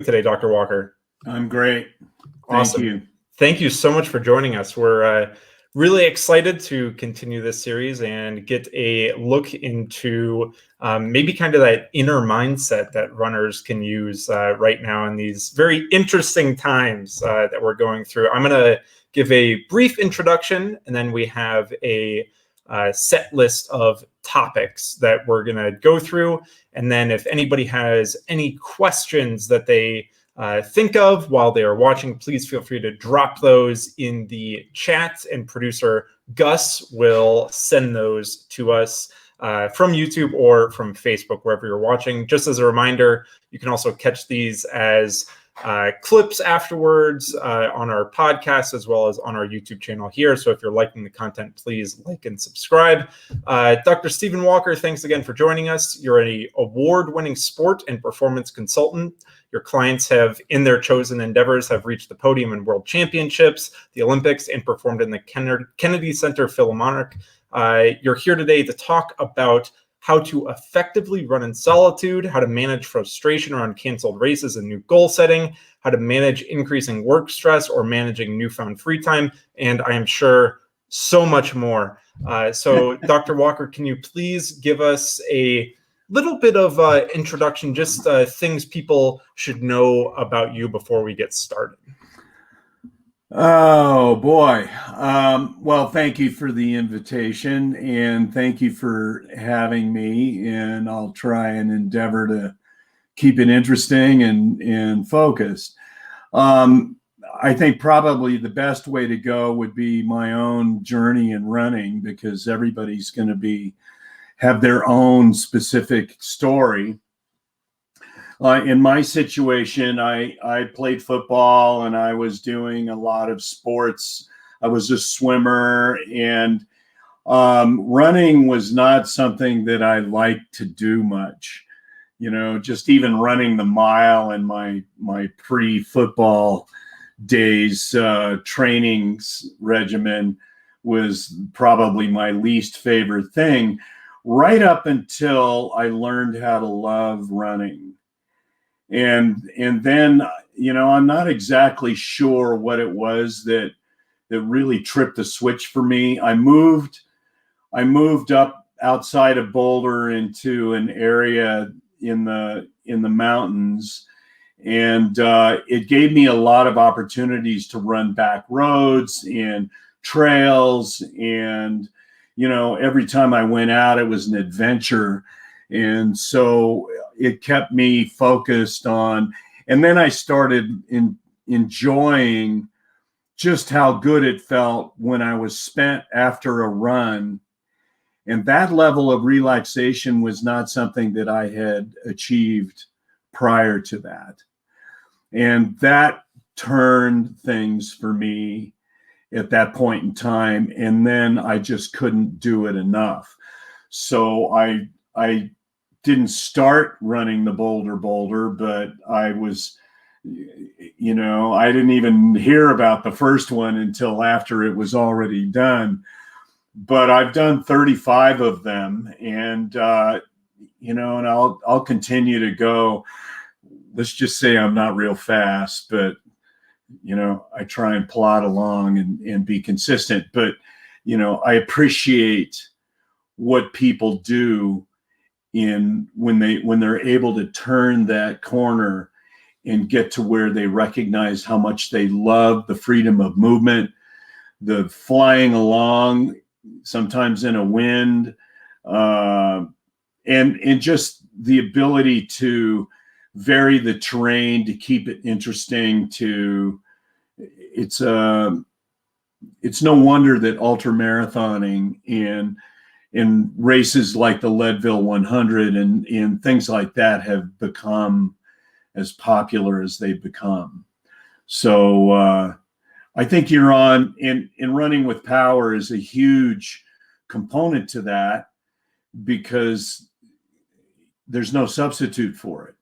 Today, Dr. Walker? I'm great. Awesome. Thank you. Thank you so much for joining us. We're really excited to continue this series and get a look into maybe kind of that inner mindset that runners can use right now in these very interesting times that we're going through. I'm going to give a brief introduction, and then we have a set list of topics that we're going to go through. And then if anybody has any questions that they think of while they are watching, please feel free to drop those in the chat, and producer Gus will send those to us from YouTube or from Facebook, wherever you're watching. Just as a reminder, you can also catch these as clips afterwards on our podcast, as well as on our YouTube channel here. So if you're liking the content, please like and subscribe. Dr. Stephen Walker, thanks again for joining us. You're an award-winning sport and performance consultant. Your clients have, in their chosen endeavors, have reached the podium in world championships, the Olympics, and performed in the Kennedy Center Philharmonic. You're here today to talk about how to effectively run in solitude, how to manage frustration around canceled races and new goal setting, how to manage increasing work stress or managing newfound free time, and I am sure so much more. So Dr. Walker, can you please give us a little bit of introduction, just things people should know about you before we get started? Oh, boy. Well, thank you for the invitation, and thank you for having me. And I'll try and endeavor to keep it interesting and focused. I think probably the best way to go would be my own journey in running, because everybody's going to have their own specific story. In my situation, I played football and I was doing a lot of sports. I was a swimmer, and running was not something that I liked to do much. You know, just even running the mile in my pre-football days trainings regimen was probably my least favorite thing, right up until I learned how to love running. And then, you know, I'm not exactly sure what it was that really tripped the switch for me. I moved up outside of Boulder into an area in the mountains, and it gave me a lot of opportunities to run back roads and trails. And, you know, every time I went out, it was an adventure. And so it kept me focused on, and then I started enjoying just how good it felt when I was spent after a run. And that level of relaxation was not something that I had achieved prior to that. And that turned things for me at that point in time. And then I just couldn't do it enough. So I didn't start running the Boulder, but I was, you know, I didn't even hear about the first one until after it was already done. But I've done 35 of them, and you know, and I'll continue to go. Let's just say I'm not real fast, but you know, I try and plod along and be consistent. But you know, I appreciate what people do when they're able to turn that corner and get to where they recognize how much they love the freedom of movement, the flying along, sometimes in a wind, and just the ability to vary the terrain to keep it interesting. It's no wonder that ultra marathoning in races like the Leadville 100 and things like that have become as popular as they've become. So I think you're on in running with power is a huge component to that, because there's no substitute for it.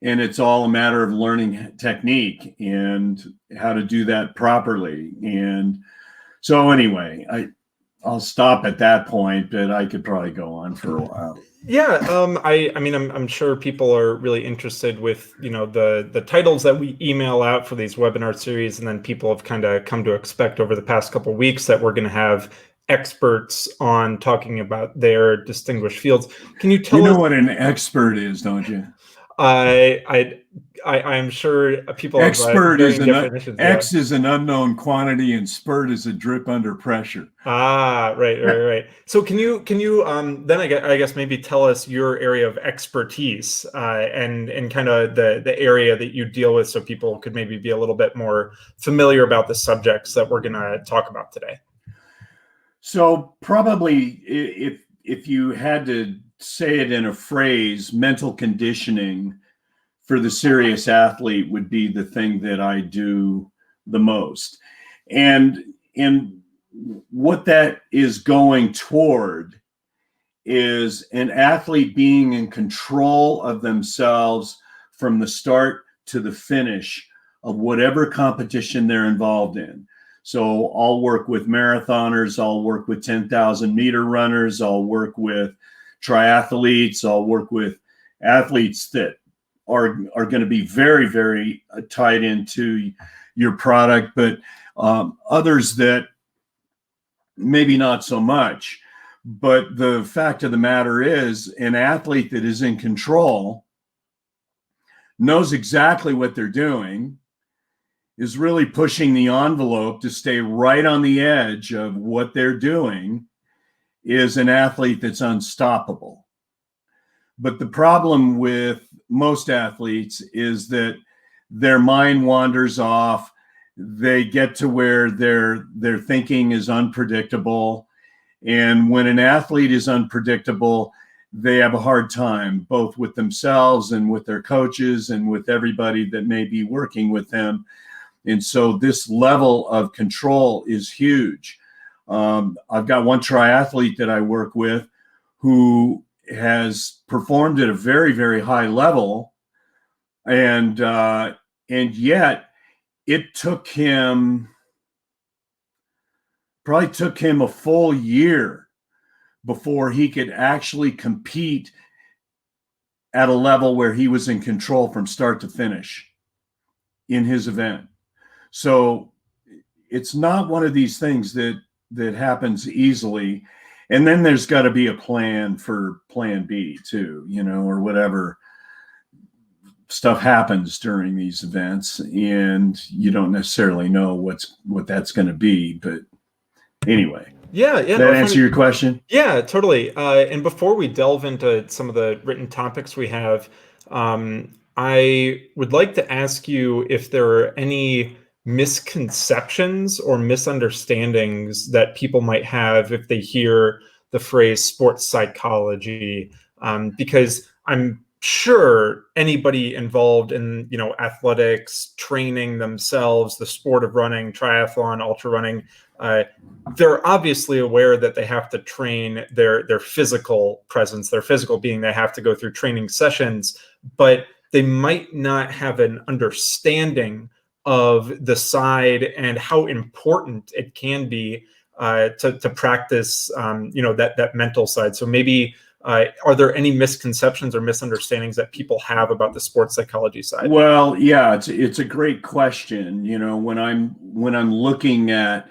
And it's all a matter of learning technique and how to do that properly. And so anyway, I'll stop at that point, but I could probably go on for a while. Yeah, I mean, I'm sure people are really interested with, the titles that we email out for these webinar series, and then people have kind of come to expect over the past couple of weeks that we're going to have experts on talking about their distinguished fields. Can you You tell know us? what an expert is, don't you? I I'm sure people have Expert is varying an definitions. Yeah. X is an unknown quantity, and spurt is a drip under pressure. Ah, right. So can you then I guess maybe tell us your area of expertise, and kind of the area that you deal with, so people could maybe be a little bit more familiar about the subjects that we're going to talk about today. So probably if you had to say it in a phrase, mental conditioning for the serious athlete would be the thing that I do the most. And what that is going toward is an athlete being in control of themselves from the start to the finish of whatever competition they're involved in. So I'll work with marathoners, I'll work with 10,000-meter runners, I'll work with triathletes, I'll work with athletes that are going to be very, very tied into your product, but others that maybe not so much. But the fact of the matter is, an athlete that is in control knows exactly what they're doing, is really pushing the envelope to stay right on the edge of what they're doing, is an athlete that's unstoppable. But the problem with most athletes is that their mind wanders off. They get to where their thinking is unpredictable. And when an athlete is unpredictable, they have a hard time, both with themselves and with their coaches and with everybody that may be working with them. And so this level of control is huge. I've got one triathlete that I work with who has performed at a very, very high level, and yet it probably took him a full year before he could actually compete at a level where he was in control from start to finish in his event. So it's not one of these things that happens easily. And then there's got to be a plan for plan B too, or whatever stuff happens during these events, and you don't necessarily know what that's going to be. But anyway, Yeah, does no, that answer your question? yeah, totally. And before we delve into some of the written topics we have, I would like to ask you if there are any misconceptions or misunderstandings that people might have if they hear the phrase sports psychology, because I'm sure anybody involved in, athletics, training themselves, the sport of running, triathlon, ultra running, they're obviously aware that they have to train their physical presence, their physical being. They have to go through training sessions, but they might not have an understanding of the side and how important it can be to practice, that mental side. So maybe are there any misconceptions or misunderstandings that people have about the sports psychology side? Well, yeah, it's a great question. When I'm looking at,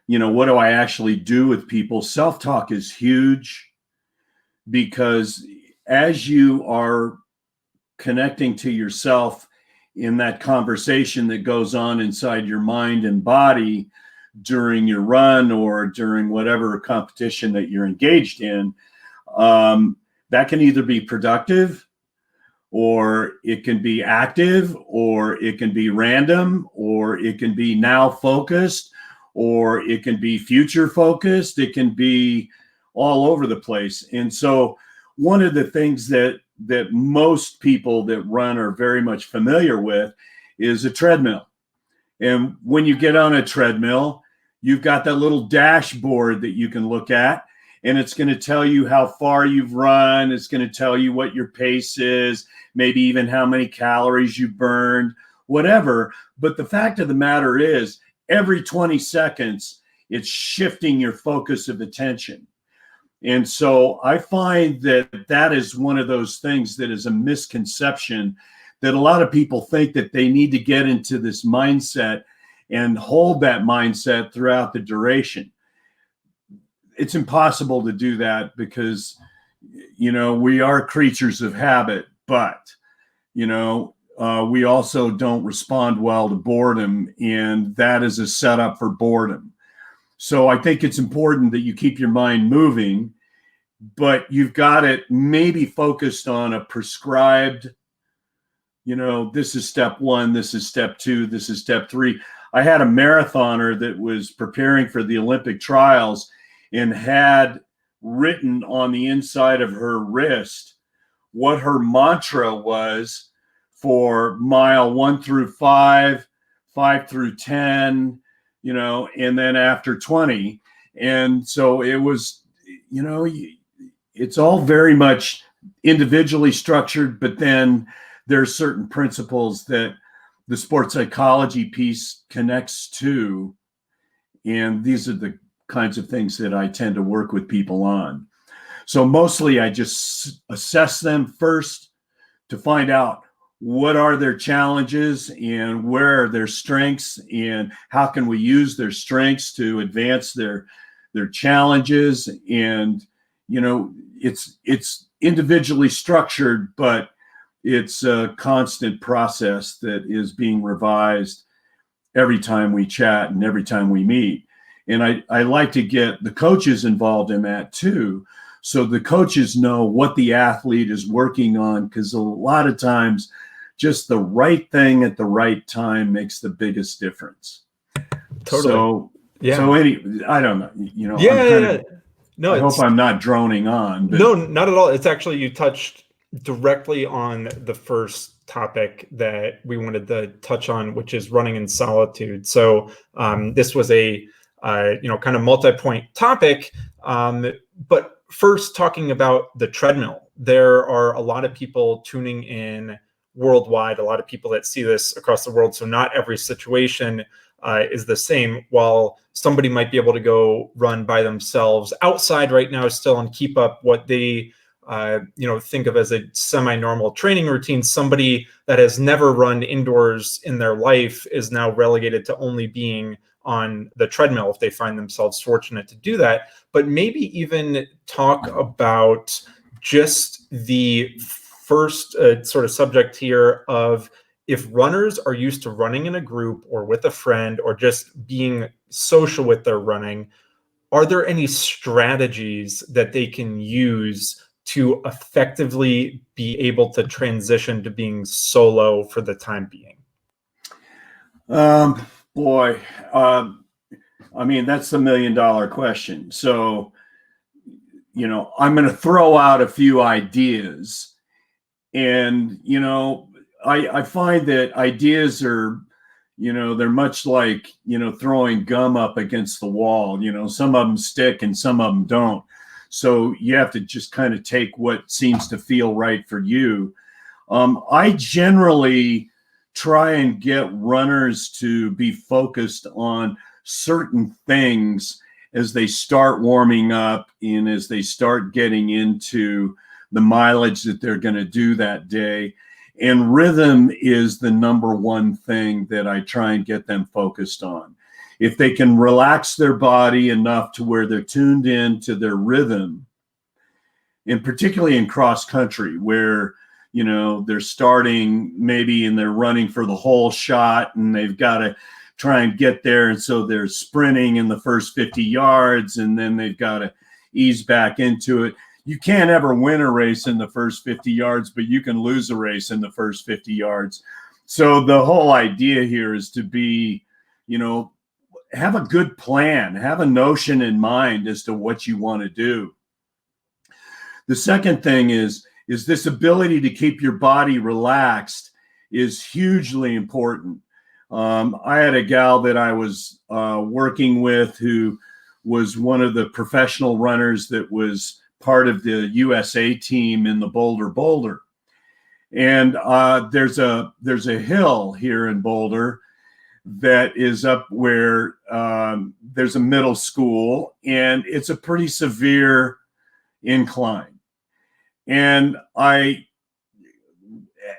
what do I actually do with people? Self-talk is huge, because as you are connecting to yourself in that conversation that goes on inside your mind and body during your run or during whatever competition that you're engaged in, that can either be productive, or it can be active, or it can be random, or it can be now focused, or it can be future focused. It can be all over the place. And so one of the things that most people that run are very much familiar with is a treadmill. And when you get on a treadmill, you've got that little dashboard that you can look at, and it's going to tell you how far you've run. It's going to tell you what your pace is, maybe even how many calories you burned, whatever. But the fact of the matter is, every 20 seconds, it's shifting your focus of attention. And so I find that that is one of those things that is a misconception, that a lot of people think that they need to get into this mindset and hold that mindset throughout the duration. It's impossible to do that because, we are creatures of habit, but, we also don't respond well to boredom, and that is a setup for boredom. So I think it's important that you keep your mind moving, but you've got it maybe focused on a prescribed, this is step one, this is step two, this is step three. I had a marathoner that was preparing for the Olympic trials and had written on the inside of her wrist what her mantra was for mile 1 through 5, 5 through 10, and then after 20. And so it was, it's all very much individually structured, but then there's certain principles that the sports psychology piece connects to. And these are the kinds of things that I tend to work with people on. So mostly I just assess them first to find out what are their challenges and where are their strengths, and how can we use their strengths to advance their challenges. And, it's individually structured, but it's a constant process that is being revised every time we chat and every time we meet. And I like to get the coaches involved in that too, so the coaches know what the athlete is working on, because a lot of times just the right thing at the right time makes the biggest difference. Totally. So, yeah. So I don't know, Yeah. No, I hope I'm not droning on. But... No, not at all. It's actually, you touched directly on the first topic that we wanted to touch on, which is running in solitude. So this was a kind of multi-point topic, but first talking about the treadmill. There are a lot of people tuning in worldwide, a lot of people that see this across the world. So not every situation is the same. While somebody might be able to go run by themselves outside right now still and keep up what they think of as a semi-normal training routine, somebody that has never run indoors in their life is now relegated to only being on the treadmill if they find themselves fortunate to do that. But maybe even talk about just the first sort of subject here of, if runners are used to running in a group or with a friend or just being social with their running, are there any strategies that they can use to effectively be able to transition to being solo for the time being? Boy, I mean, that's the $1 million question. So, I'm going to throw out a few ideas. And, I find that ideas are, they're much like, throwing gum up against the wall. Some of them stick and some of them don't. So you have to just kind of take what seems to feel right for you. I generally try and get runners to be focused on certain things as they start warming up and as they start getting into the mileage that they're going to do that day. And rhythm is the number one thing that I try and get them focused on. If they can relax their body enough to where they're tuned in to their rhythm, and particularly in cross country where, they're starting maybe and they're running for the whole shot and they've got to try and get there. And so they're sprinting in the first 50 yards and then they've got to ease back into it. You can't ever win a race in the first 50 yards, but you can lose a race in the first 50 yards. So the whole idea here is to be, have a good plan, have a notion in mind as to what you want to do. The second thing is this ability to keep your body relaxed is hugely important. I had a gal that I was working with who was one of the professional runners that was part of the USA team in the Boulder. And there's a hill here in Boulder that is up where there's a middle school, and it's a pretty severe incline. And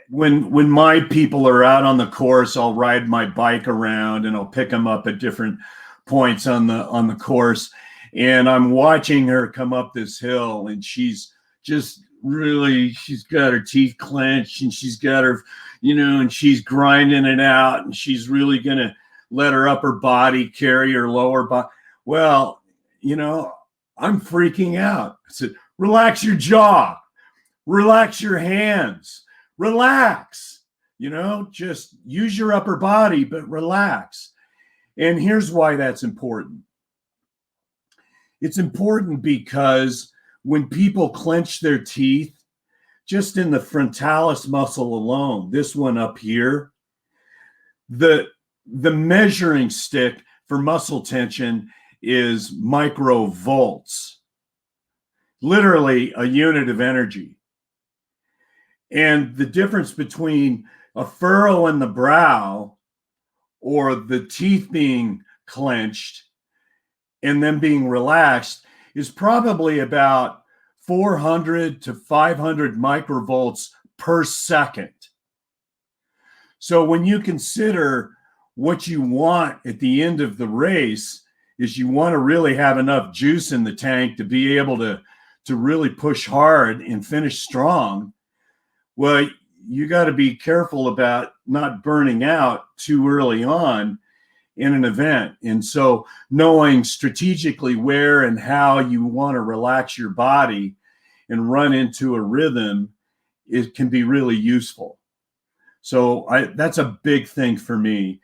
when my people are out on the course, I'll ride my bike around and I'll pick them up at different points on the course. And I'm watching her come up this hill, and she's just really, she's got her teeth clenched, and she's got her, and she's grinding it out, and she's really going to let her upper body carry her lower body. Well, I'm freaking out. I said, relax your jaw, relax your hands, relax, just use your upper body, but relax. And here's why that's important. It's important because when people clench their teeth, just in the frontalis muscle alone, this one up here, the measuring stick for muscle tension is microvolts, literally a unit of energy. And the difference between a furrow in the brow or the teeth being clenched and them being relaxed is probably about 400 to 500 microvolts per second. So when you consider what you want at the end of the race, is you want to really have enough juice in the tank to be able to really push hard and finish strong. Well, you got to be careful about not burning out too early on in an event. And so knowing strategically where and how you want to relax your body and run into a rhythm, it can be really useful. So that's a big thing for me.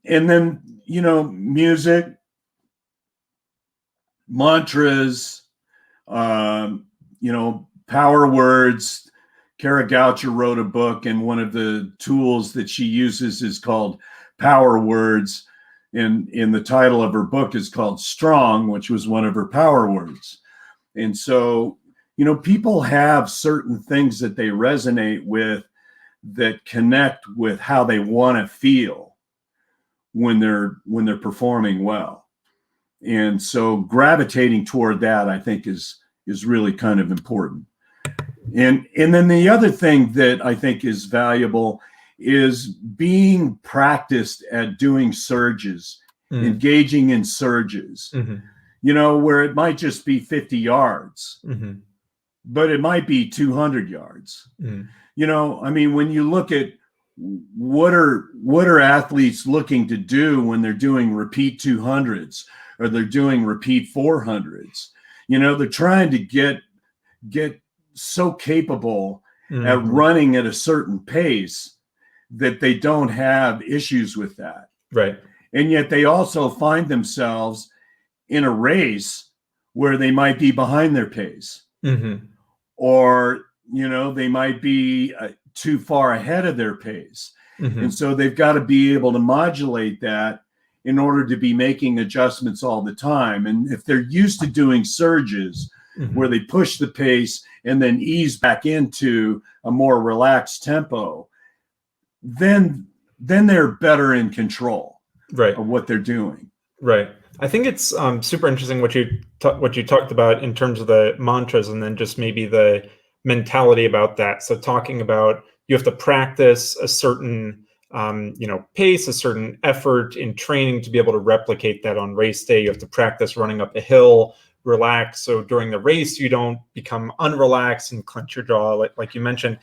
And then, music, mantras, power words. Kara Goucher wrote a book, and one of the tools that she uses is called Power Words. And the title of her book is called Strong, which was one of her power words. And so, people have certain things that they resonate with that connect with how they want to feel when they're performing well. And so gravitating toward that, I think, is really kind of important. And then the other thing that I think is valuable is being practiced at doing surges, engaging in surges, where it might just be 50 yards, but it might be 200 yards. When you look at what are athletes looking to do when they're doing repeat 200s or they're doing repeat 400s, they're trying to get so capable at running at a certain pace that they don't have issues with that. Right. And yet they also find themselves in a race where they might be behind their pace, or, they might be too far ahead of their pace. And so they've got to be able to modulate that in order to be making adjustments all the time. And if they're used to doing surges where they push the pace and then ease back into a more relaxed tempo, then they're better in control of what they're doing. Right. I think it's super interesting what you talked about in terms of the mantras, and then just maybe the mentality about that. So talking about you have to practice a certain pace, a certain effort in training to be able to replicate that on race day. You have to practice running up a hill, relax, so during the race you don't become unrelaxed and clench your jaw, like you mentioned.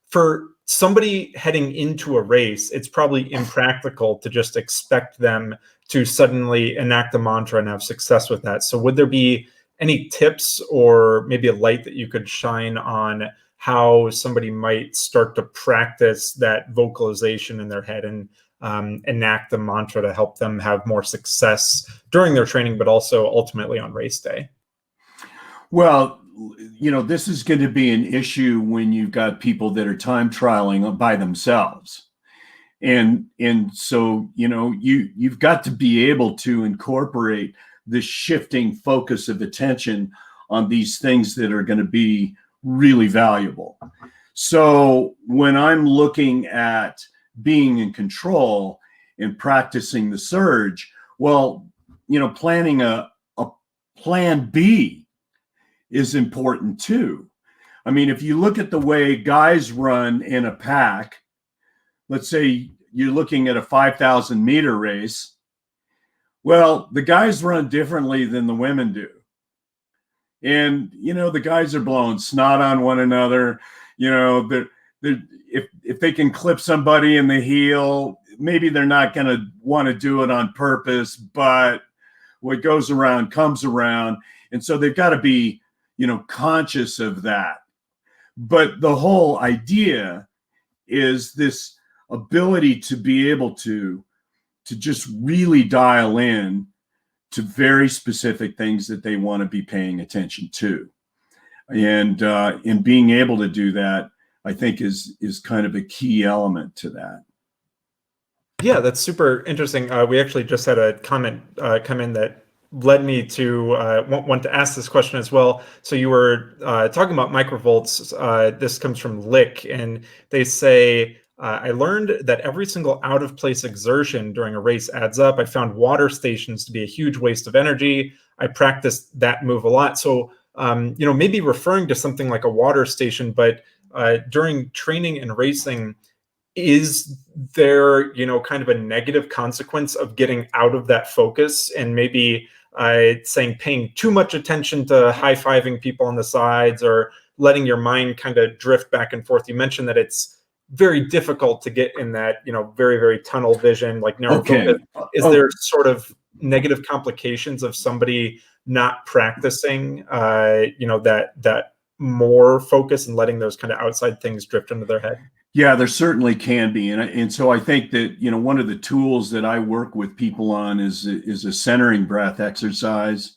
For somebody heading into a race, it's probably impractical to just expect them to suddenly enact a mantra and have success with that. So would there be any tips or maybe a light that you could shine on how somebody might start to practice that vocalization in their head and enact the mantra to help them have more success during their training, but also ultimately on race day? Well, this is going to be an issue when you've got people that are time trialing by themselves. And so, you've got to be able to incorporate the shifting focus of attention on these things that are going to be really valuable. So when I'm looking at being in control and practicing the surge, well, planning a plan B is important too. I mean, if you look at the way guys run in a pack, let's say you're looking at a 5,000 meter race. Well, the guys run differently than the women do. And, the guys are blowing snot on one another. If they can clip somebody in the heel, maybe they're not going to want to do it on purpose, but what goes around comes around. And so they've got to be, conscious of that. But the whole idea is this ability to be able to just really dial in to very specific things that they want to be paying attention to. And in being able to do that, I think is kind of a key element to that. Yeah, that's super interesting. We actually just had a comment come in that led me to want to ask this question as well. So you were talking about microvolts. This comes from Lick, and they say, I learned that every single out-of-place exertion during a race adds up. I found water stations to be a huge waste of energy. I practiced that move a lot. So, maybe referring to something like a water station, but during training and racing, is there, kind of a negative consequence of getting out of that focus and maybe saying paying too much attention to high-fiving people on the sides or letting your mind kind of drift back and forth? You mentioned that it's very difficult to get in that, very, very tunnel vision, like narrow focus. Is there sort of negative complications of somebody not practicing, that more focus and letting those kind of outside things drift into their head? Yeah, there certainly can be. And so I think that, one of the tools that I work with people on is a centering breath exercise.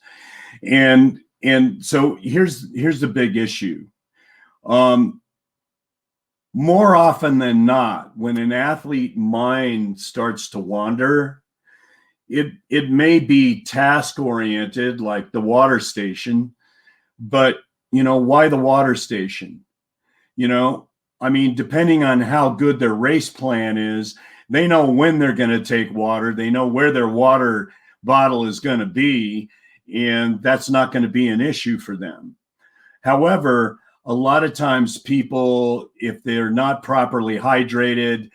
And so here's the big issue. More often than not, when an athlete mind starts to wander, it may be task oriented, like the water station, but why the water station? I mean, depending on how good their race plan is, they know when they're going to take water. They know where their water bottle is going to be, and that's not going to be an issue for them. However, a lot of times people, if they're not properly hydrated,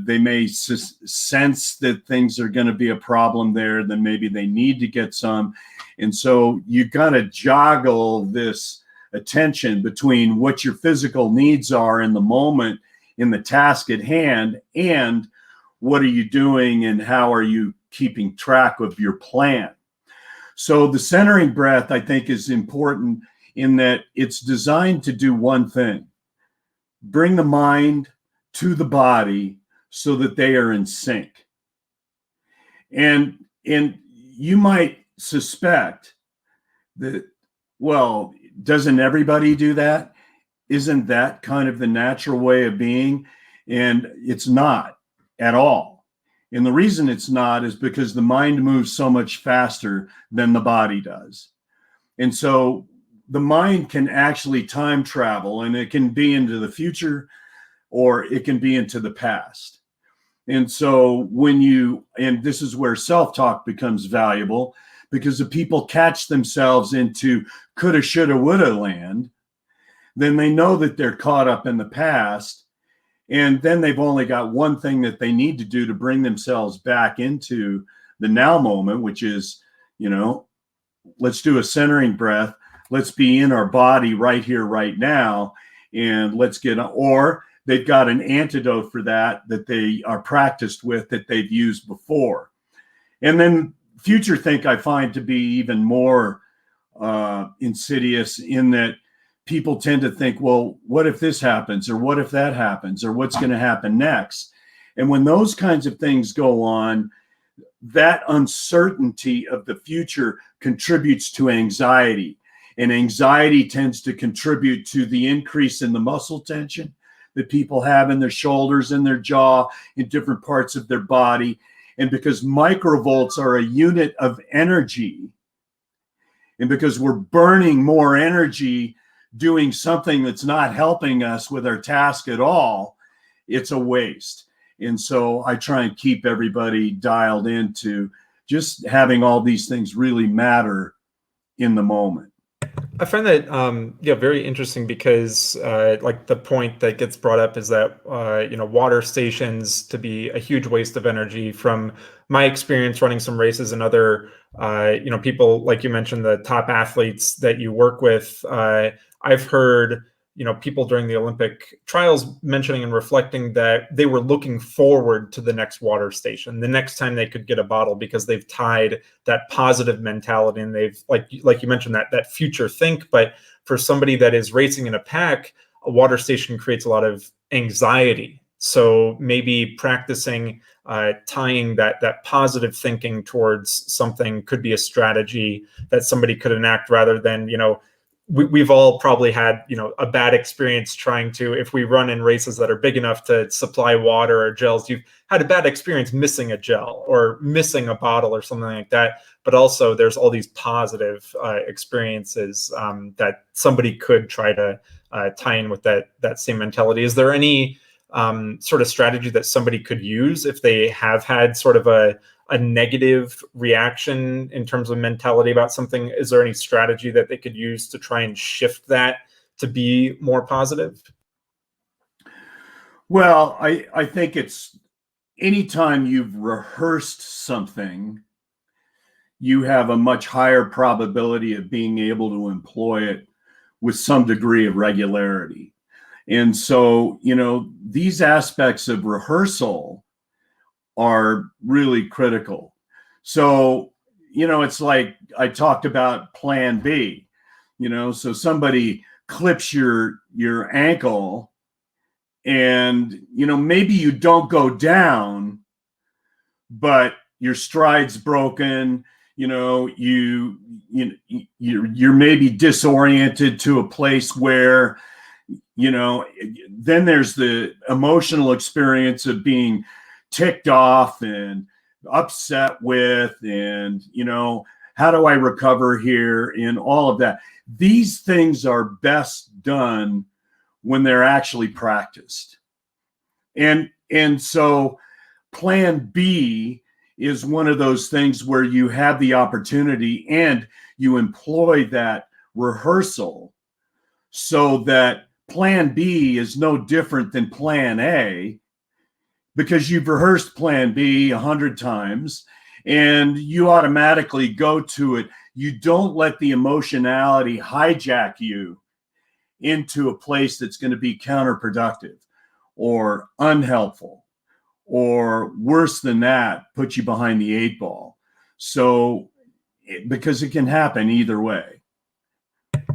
they may sense that things are going to be a problem there. Then maybe they need to get some. And so you got to joggle this attention between what your physical needs are in the moment, in the task at hand, and what are you doing and how are you keeping track of your plan. So the centering breath, I think, is important in that it's designed to do one thing: bring the mind to the body so that they are in sync. And you might suspect that, well, doesn't everybody do that? Isn't that kind of the natural way of being? And it's not at all. And the reason it's not is because the mind moves so much faster than the body does. And so the mind can actually time travel, and it can be into the future or it can be into the past. And so and this is where self-talk becomes valuable, because if people catch themselves into coulda, shoulda, woulda land, then they know that they're caught up in the past. And then they've only got one thing that they need to do to bring themselves back into the now moment, which is, let's do a centering breath. Let's be in our body right here, right now. And let's or they've got an antidote for that they are practiced with, that they've used before. And then future think I find to be even more insidious, in that people tend to think, well, what if this happens, or what if that happens, or what's going to happen next? And when those kinds of things go on, that uncertainty of the future contributes to anxiety. And anxiety tends to contribute to the increase in the muscle tension that people have in their shoulders, in their jaw, in different parts of their body. And because microvolts are a unit of energy, and because we're burning more energy doing something that's not helping us with our task at all, it's a waste. And so I try and keep everybody dialed into just having all these things really matter in the moment. I find that very interesting because like the point that gets brought up is that water stations to be a huge waste of energy. From my experience running some races and other people like you mentioned, the top athletes that you work with, I've heard people during the Olympic trials mentioning and reflecting that they were looking forward to the next water station, the next time they could get a bottle, because they've tied that positive mentality, and they've like you mentioned, that future think. But for somebody that is racing in a pack, a water station creates a lot of anxiety. So maybe practicing tying that positive thinking towards something could be a strategy that somebody could enact, rather than we've all probably had a bad experience trying to, if we run in races that are big enough to supply water or gels, you've had a bad experience missing a gel or missing a bottle or something like that. But also there's all these positive experiences that somebody could try to tie in with that same mentality. Is there any sort of strategy that somebody could use if they have had sort of a negative reaction in terms of mentality about something? Is there any strategy that they could use to try and shift that to be more positive? Well, I think it's anytime you've rehearsed something, you have a much higher probability of being able to employ it with some degree of regularity. And so, these aspects of rehearsal are really critical. So, it's like I talked about plan B, so somebody clips your ankle and, maybe you don't go down, but your stride's broken, you're maybe disoriented to a place where, then there's the emotional experience of being ticked off and upset with, and how do I recover here, and all of that. These things are best done when they're actually practiced. And so plan B is one of those things where you have the opportunity and you employ that rehearsal, so that plan B is no different than plan A, because you've rehearsed plan B 100 times and you automatically go to it. You don't let the emotionality hijack you into a place that's going to be counterproductive or unhelpful, or worse than that, put you behind the 8 ball. So, because it can happen either way.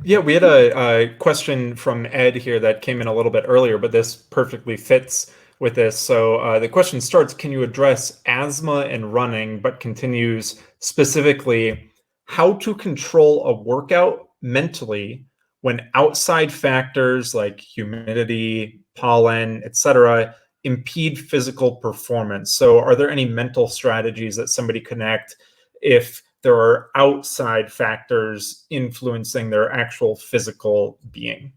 Yeah, we had a question from Ed here that came in a little bit earlier, but this perfectly fits with this. So the question starts, can you address asthma and running, but continues specifically how to control a workout mentally when outside factors like humidity, pollen, etc., impede physical performance? So are there any mental strategies that somebody can enact if there are outside factors influencing their actual physical being?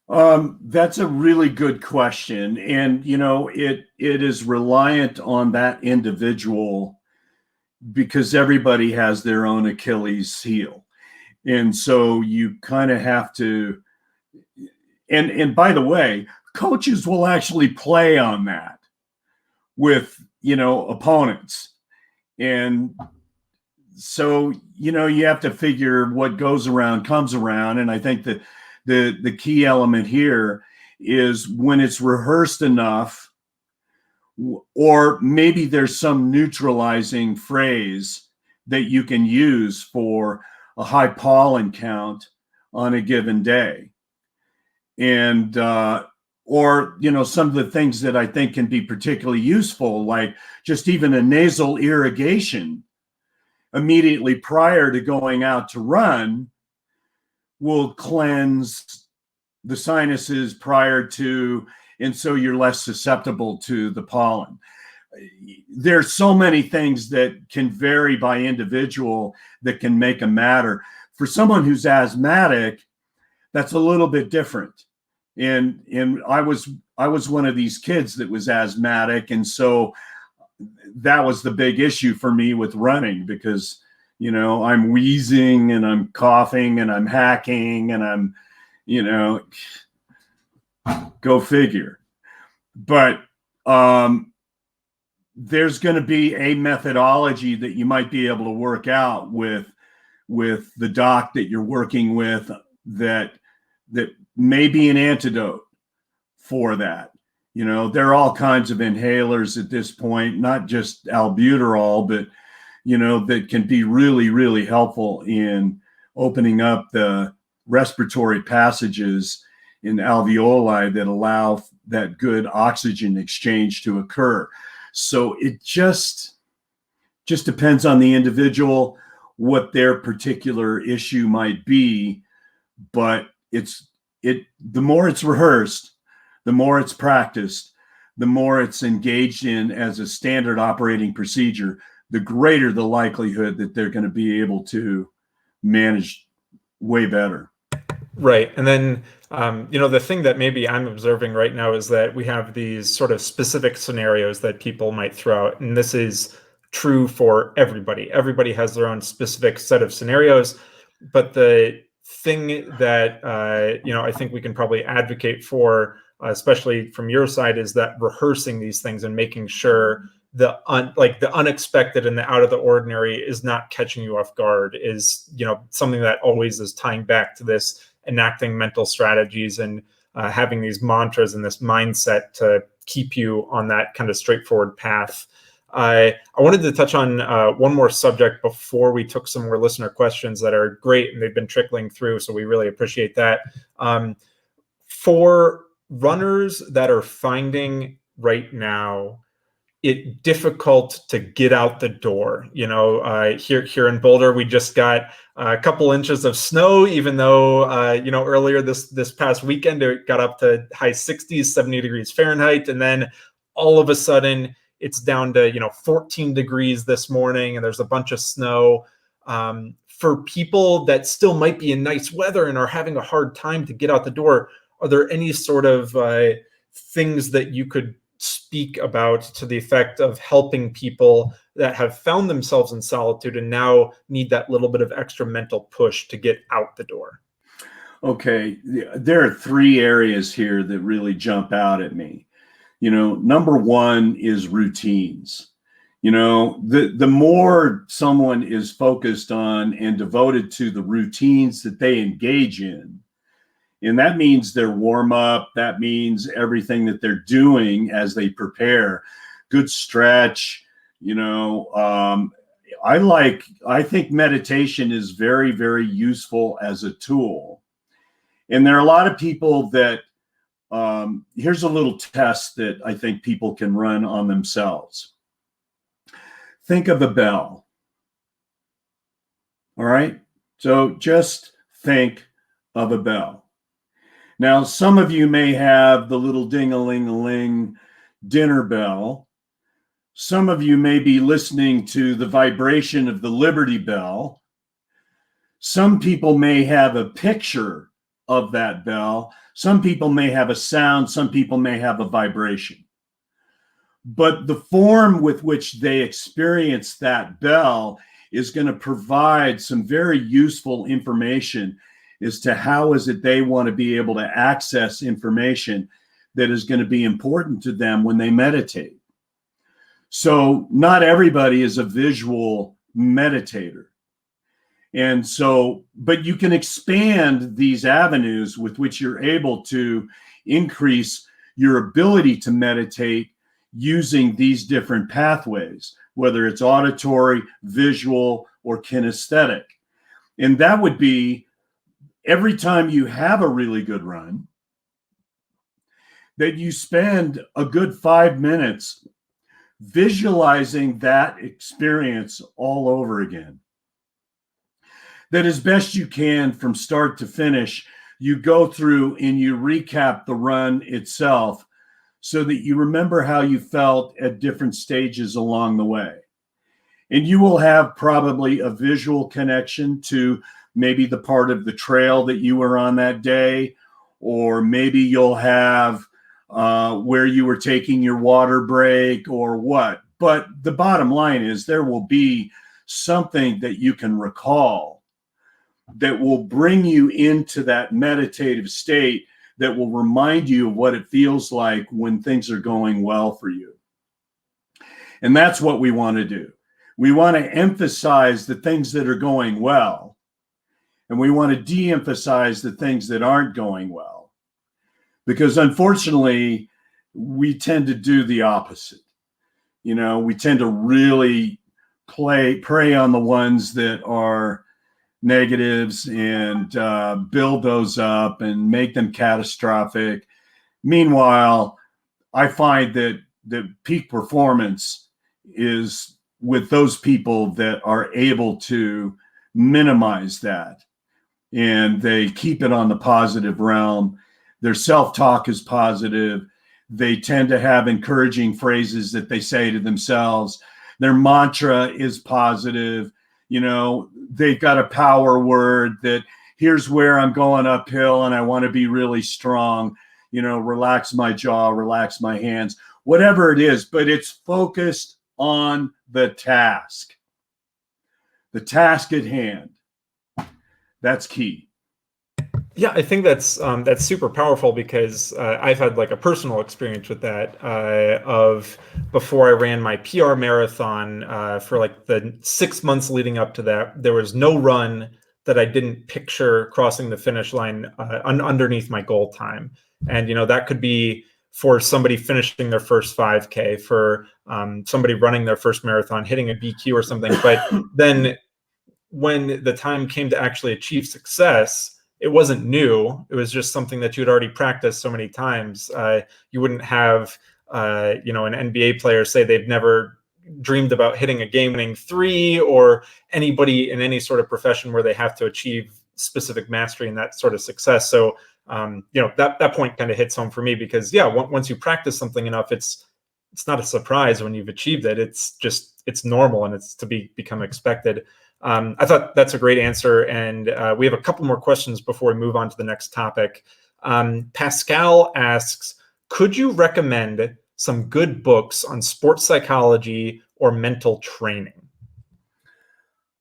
That's a really good question. And, it is reliant on that individual, because everybody has their own Achilles heel. And so you kind of have to, and by the way, coaches will actually play on that with, opponents. And so, you have to figure what goes around comes around. And I think that the key element here is when it's rehearsed enough, or maybe there's some neutralizing phrase that you can use for a high pollen count on a given day. And, or, some of the things that I think can be particularly useful, like just even a nasal irrigation immediately prior to going out to run, will cleanse the sinuses prior to, and so you're less susceptible to the pollen. There's so many things that can vary by individual that can make a matter. For someone who's asthmatic, that's a little bit different. And I was one of these kids that was asthmatic, and so that was the big issue for me with running, because I'm wheezing and I'm coughing and I'm hacking and I'm, go figure. But there's going to be a methodology that you might be able to work out with the doc that you're working with that may be an antidote for that. There are all kinds of inhalers at this point, not just albuterol, but that can be really, really helpful in opening up the respiratory passages in alveoli that allow that good oxygen exchange to occur. So it just depends on the individual, what their particular issue might be. But the more it's rehearsed, the more it's practiced, the more it's engaged in as a standard operating procedure, the greater the likelihood that they're going to be able to manage way better. Right. And then, the thing that maybe I'm observing right now is that we have these sort of specific scenarios that people might throw out. And this is true for everybody. Everybody has their own specific set of scenarios. But the thing that, I think we can probably advocate for, especially from your side, is that rehearsing these things and making sure the unexpected and the out of the ordinary is not catching you off guard is, something that always is tying back to this enacting mental strategies and having these mantras and this mindset to keep you on that kind of straightforward path. I wanted to touch on one more subject before we took some more listener questions that are great and they've been trickling through, so we really appreciate that. For runners that are finding right now it difficult to get out the door, here in Boulder, we just got a couple inches of snow, even though, earlier this past weekend, it got up to high 60s, 70 degrees Fahrenheit. And then all of a sudden it's down to, 14 degrees this morning and there's a bunch of snow. For people that still might be in nice weather and are having a hard time to get out the door, are there any sort of things that you could speak about to the effect of helping people that have found themselves in solitude and now need that little bit of extra mental push to get out the door? Okay, there are three areas here that really jump out at me. Number one is routines. The more someone is focused on and devoted to the routines that they engage in, and that means their warm up, that means everything that they're doing as they prepare, good stretch, I think meditation is very, very useful as a tool. And there are a lot of people that, here's a little test that I think people can run on themselves. Think of a bell. All right. So just think of a bell. Now, some of you may have the little ding-a-ling-a-ling dinner bell. Some of you may be listening to the vibration of the Liberty Bell. Some people may have a picture of that bell. Some people may have a sound. Some people may have a vibration. But the form with which they experience that bell is going to provide some very useful information as to how is it they want to be able to access information that is going to be important to them when they meditate. So not everybody is a visual meditator. And so, but you can expand these avenues with which you're able to increase your ability to meditate using these different pathways, whether it's auditory, visual, or kinesthetic. And that would be every time you have a really good run, that you spend a good 5 minutes visualizing that experience all over again. That as best you can from start to finish, you go through and you recap the run itself so that you remember how you felt at different stages along the way. And you will have probably a visual connection to maybe the part of the trail that you were on that day, or maybe you'll have where you were taking your water break or what. But the bottom line is there will be something that you can recall that will bring you into that meditative state, that will remind you of what it feels like when things are going well for you. And that's what we want to do. We want to emphasize the things that are going well, and we want to de-emphasize the things that aren't going well. Because unfortunately, we tend to do the opposite. You know, we tend to really prey on the ones that are negatives and build those up and make them catastrophic. Meanwhile, I find that the peak performance is with those people that are able to minimize that, and they keep it on the positive realm. Their self-talk is positive. They tend to have encouraging phrases that they say to themselves. Their mantra is positive. You know, they've got a power word that, here's where I'm going uphill and I want to be really strong. You know, relax my jaw, relax my hands, whatever it is, but it's focused on the task at hand. That's key. Yeah, I think that's super powerful, because I've had like a personal experience with that. Of before I ran my PR marathon, for like the 6 months leading up to that, there was no run that I didn't picture crossing the finish line underneath my goal time. And you know, that could be for somebody finishing their first 5K, for somebody running their first marathon, hitting a BQ or something. But then when the time came to actually achieve success, it wasn't new. It was just something that you'd already practiced so many times. You wouldn't have, you know, an NBA player say they've never dreamed about hitting a game-winning three, or anybody in any sort of profession where they have to achieve specific mastery and that sort of success. So, you know, that point kind of hits home for me, because yeah, once you practice something enough, it's not a surprise when you've achieved it. It's normal, and it's to become expected. I thought that's a great answer, and we have a couple more questions before we move on to the next topic. Pascal asks, could you recommend some good books on sports psychology or mental training?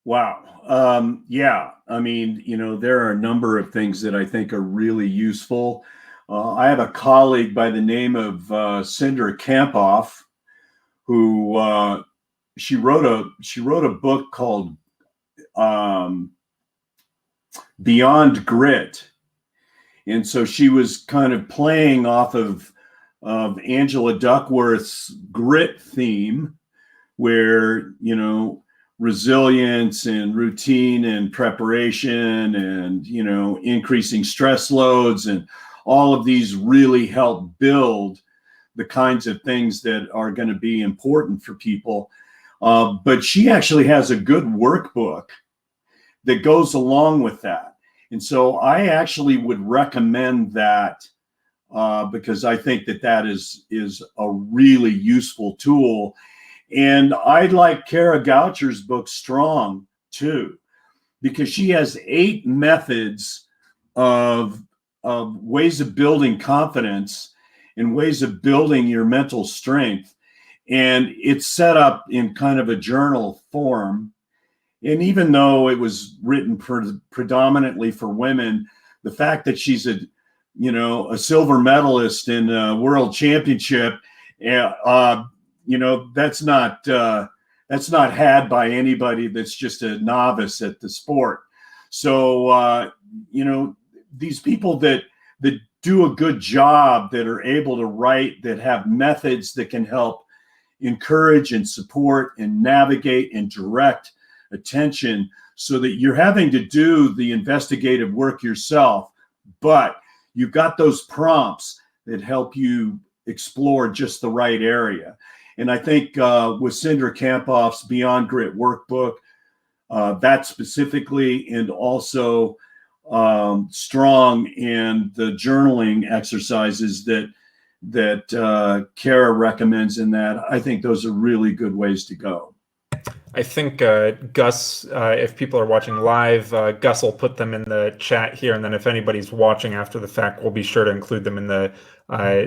Wow. Yeah. I mean, you know, there are a number of things that I think are really useful. I have a colleague by the name of Cinder Kampoff, who she wrote a book called Beyond Grit. And so she was kind of playing off of Angela Duckworth's grit theme, where, you know, resilience and routine and preparation and, you know, increasing stress loads and all of these really help build the kinds of things that are going to be important for people. But she actually has a good workbook that goes along with that. And so I actually would recommend that because I think that is a really useful tool. And I like Kara Goucher's book, Strong, too, because she has 8 methods of ways of building confidence and ways of building your mental strength. And it's set up in kind of a journal form. And even though it was written predominantly for women, the fact that she's a silver medalist in a world championship, you know, that's not had by anybody that's just a novice at the sport. So, you know, these people that do a good job, that are able to write, that have methods that can help encourage and support and navigate and direct attention, so that you're having to do the investigative work yourself, but you've got those prompts that help you explore just the right area. And I think with Cinder Kampoff's Beyond Grit workbook, that specifically, and also Strong and the journaling exercises that Kara recommends in that, I think those are really good ways to go. I think Gus, if people are watching live, Gus will put them in the chat here, and then if anybody's watching after the fact, we'll be sure to include them in the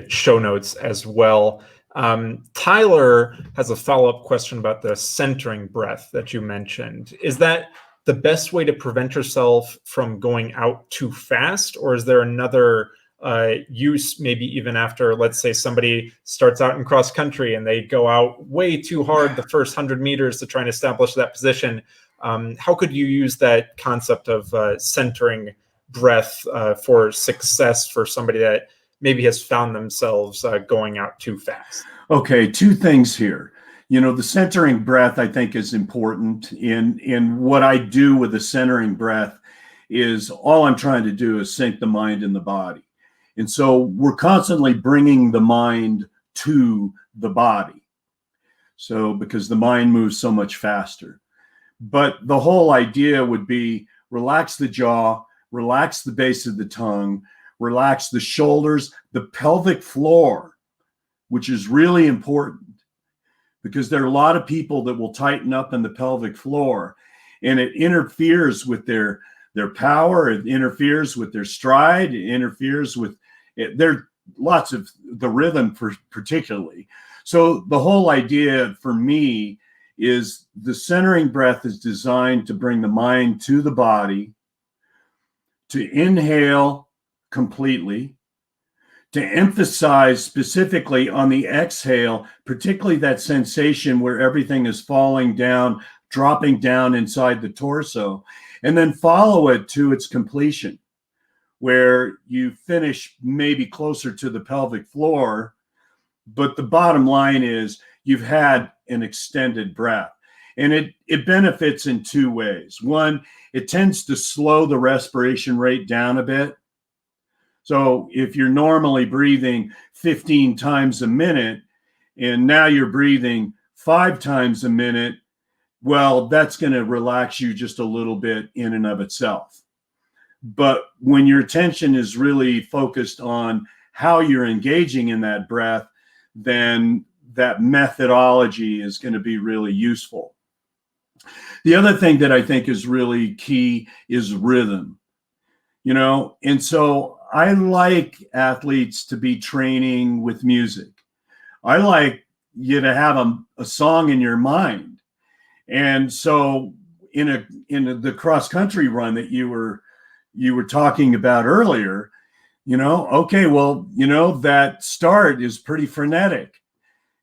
show notes as well. Tyler has a follow-up question about the centering breath that you mentioned. Is that the best way to prevent yourself from going out too fast, or is there another use, maybe even after, let's say somebody starts out in cross country and they go out way too hard the first 100 meters to try and establish that position? How could you use that concept of centering breath for success for somebody that maybe has found themselves going out too fast? Okay, two things here. The centering breath, I think, is important. In what I do with the centering breath is all I'm trying to do is sync the mind and the body. And so we're constantly bringing the mind to the body. So because the mind moves so much faster. But the whole idea would be relax the jaw, relax the base of the tongue, relax the shoulders, the pelvic floor, which is really important because there are a lot of people that will tighten up in the pelvic floor, and it interferes with their power, it interferes with their stride, it interferes with it. There are lots of the rhythm particularly. So the whole idea for me is the centering breath is designed to bring the mind to the body, to inhale completely, to emphasize specifically on the exhale, particularly that sensation where everything is falling down, dropping down inside the torso, and then follow it to its completion, where you finish maybe closer to the pelvic floor. But the bottom line is you've had an extended breath. And it benefits in two ways. One, it tends to slow the respiration rate down a bit. So if you're normally breathing 15 times a minute, and now you're breathing 5 times a minute, well, that's going to relax you just a little bit in and of itself. But when your attention is really focused on how you're engaging in that breath, then that methodology is going to be really useful. The other thing that I think is really key is rhythm, and so I like athletes to be training with music. I like you to have a song in your mind. And so in the cross country run that you were talking about earlier, okay, well, that start is pretty frenetic.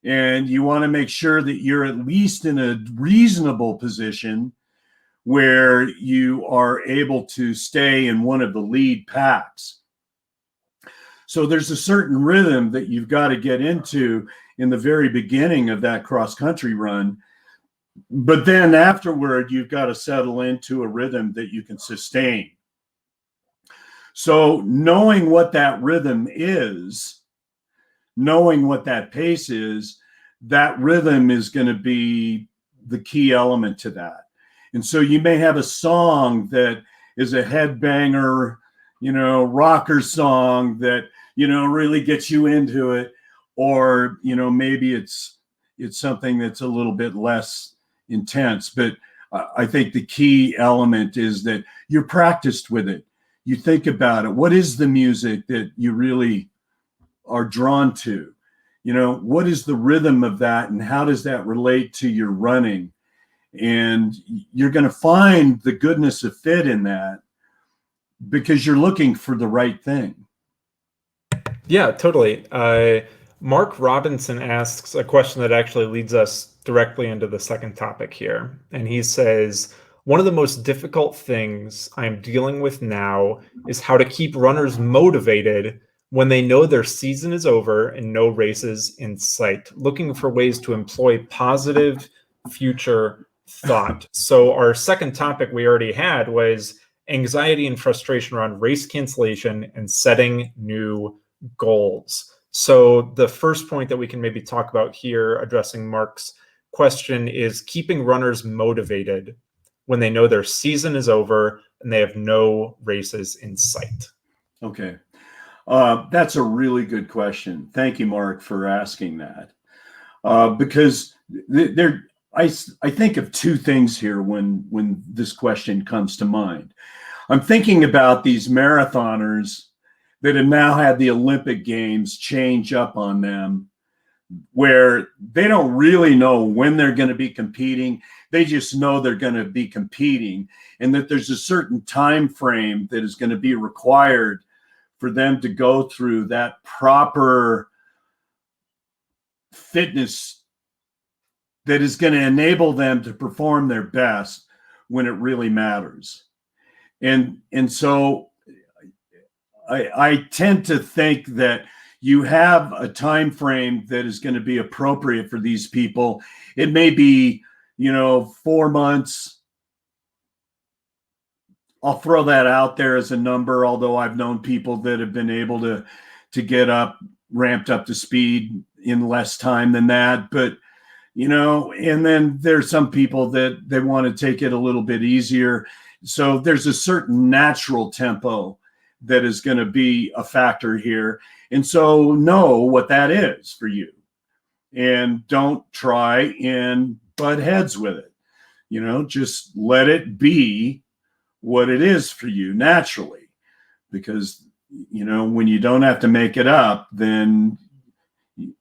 And you want to make sure that you're at least in a reasonable position where you are able to stay in one of the lead packs. So there's a certain rhythm that you've got to get into in the very beginning of that cross-country run. But then afterward, you've got to settle into a rhythm that you can sustain. So knowing what that rhythm is, knowing what that pace is, that rhythm is going to be the key element to that. And so you may have a song that is a headbanger, rocker song that, really gets you into it. Or, maybe it's something that's a little bit less intense. But I think the key element is that you're practiced with it. You think about it. What is the music that you really are drawn to? What is the rhythm of that, and how does that relate to your running? And you're going to find the goodness of fit in that because you're looking for the right thing. Yeah, totally. Mark Robinson asks a question that actually leads us directly into the second topic here. And he says, one of the most difficult things I'm dealing with now is how to keep runners motivated when they know their season is over and no races in sight, looking for ways to employ positive future thought. So our second topic we already had was anxiety and frustration around race cancellation and setting new goals. So the first point that we can maybe talk about here, addressing Mark's question, is keeping runners motivated when they know their season is over and they have no races in sight. Okay. That's a really good question. Thank you, Mark, for asking that. Because I think of two things here when this question comes to mind. I'm thinking about these marathoners that have now had the Olympic Games change up on them where they don't really know when they're going to be competing. They just know they're going to be competing, and that there's a certain time frame that is going to be required for them to go through that proper fitness that is going to enable them to perform their best when it really matters. And so I tend to think that you have a time frame that is going to be appropriate for these people. It may be, 4 months. I'll throw that out there as a number, although I've known people that have been able to get ramped up to speed in less time than that. But, and then there's some people that they want to take it a little bit easier. So there's a certain natural tempo that is going to be a factor here. And so know what that is for you, and don't try and butt heads with it. Just let it be what it is for you naturally, because, when you don't have to make it up, then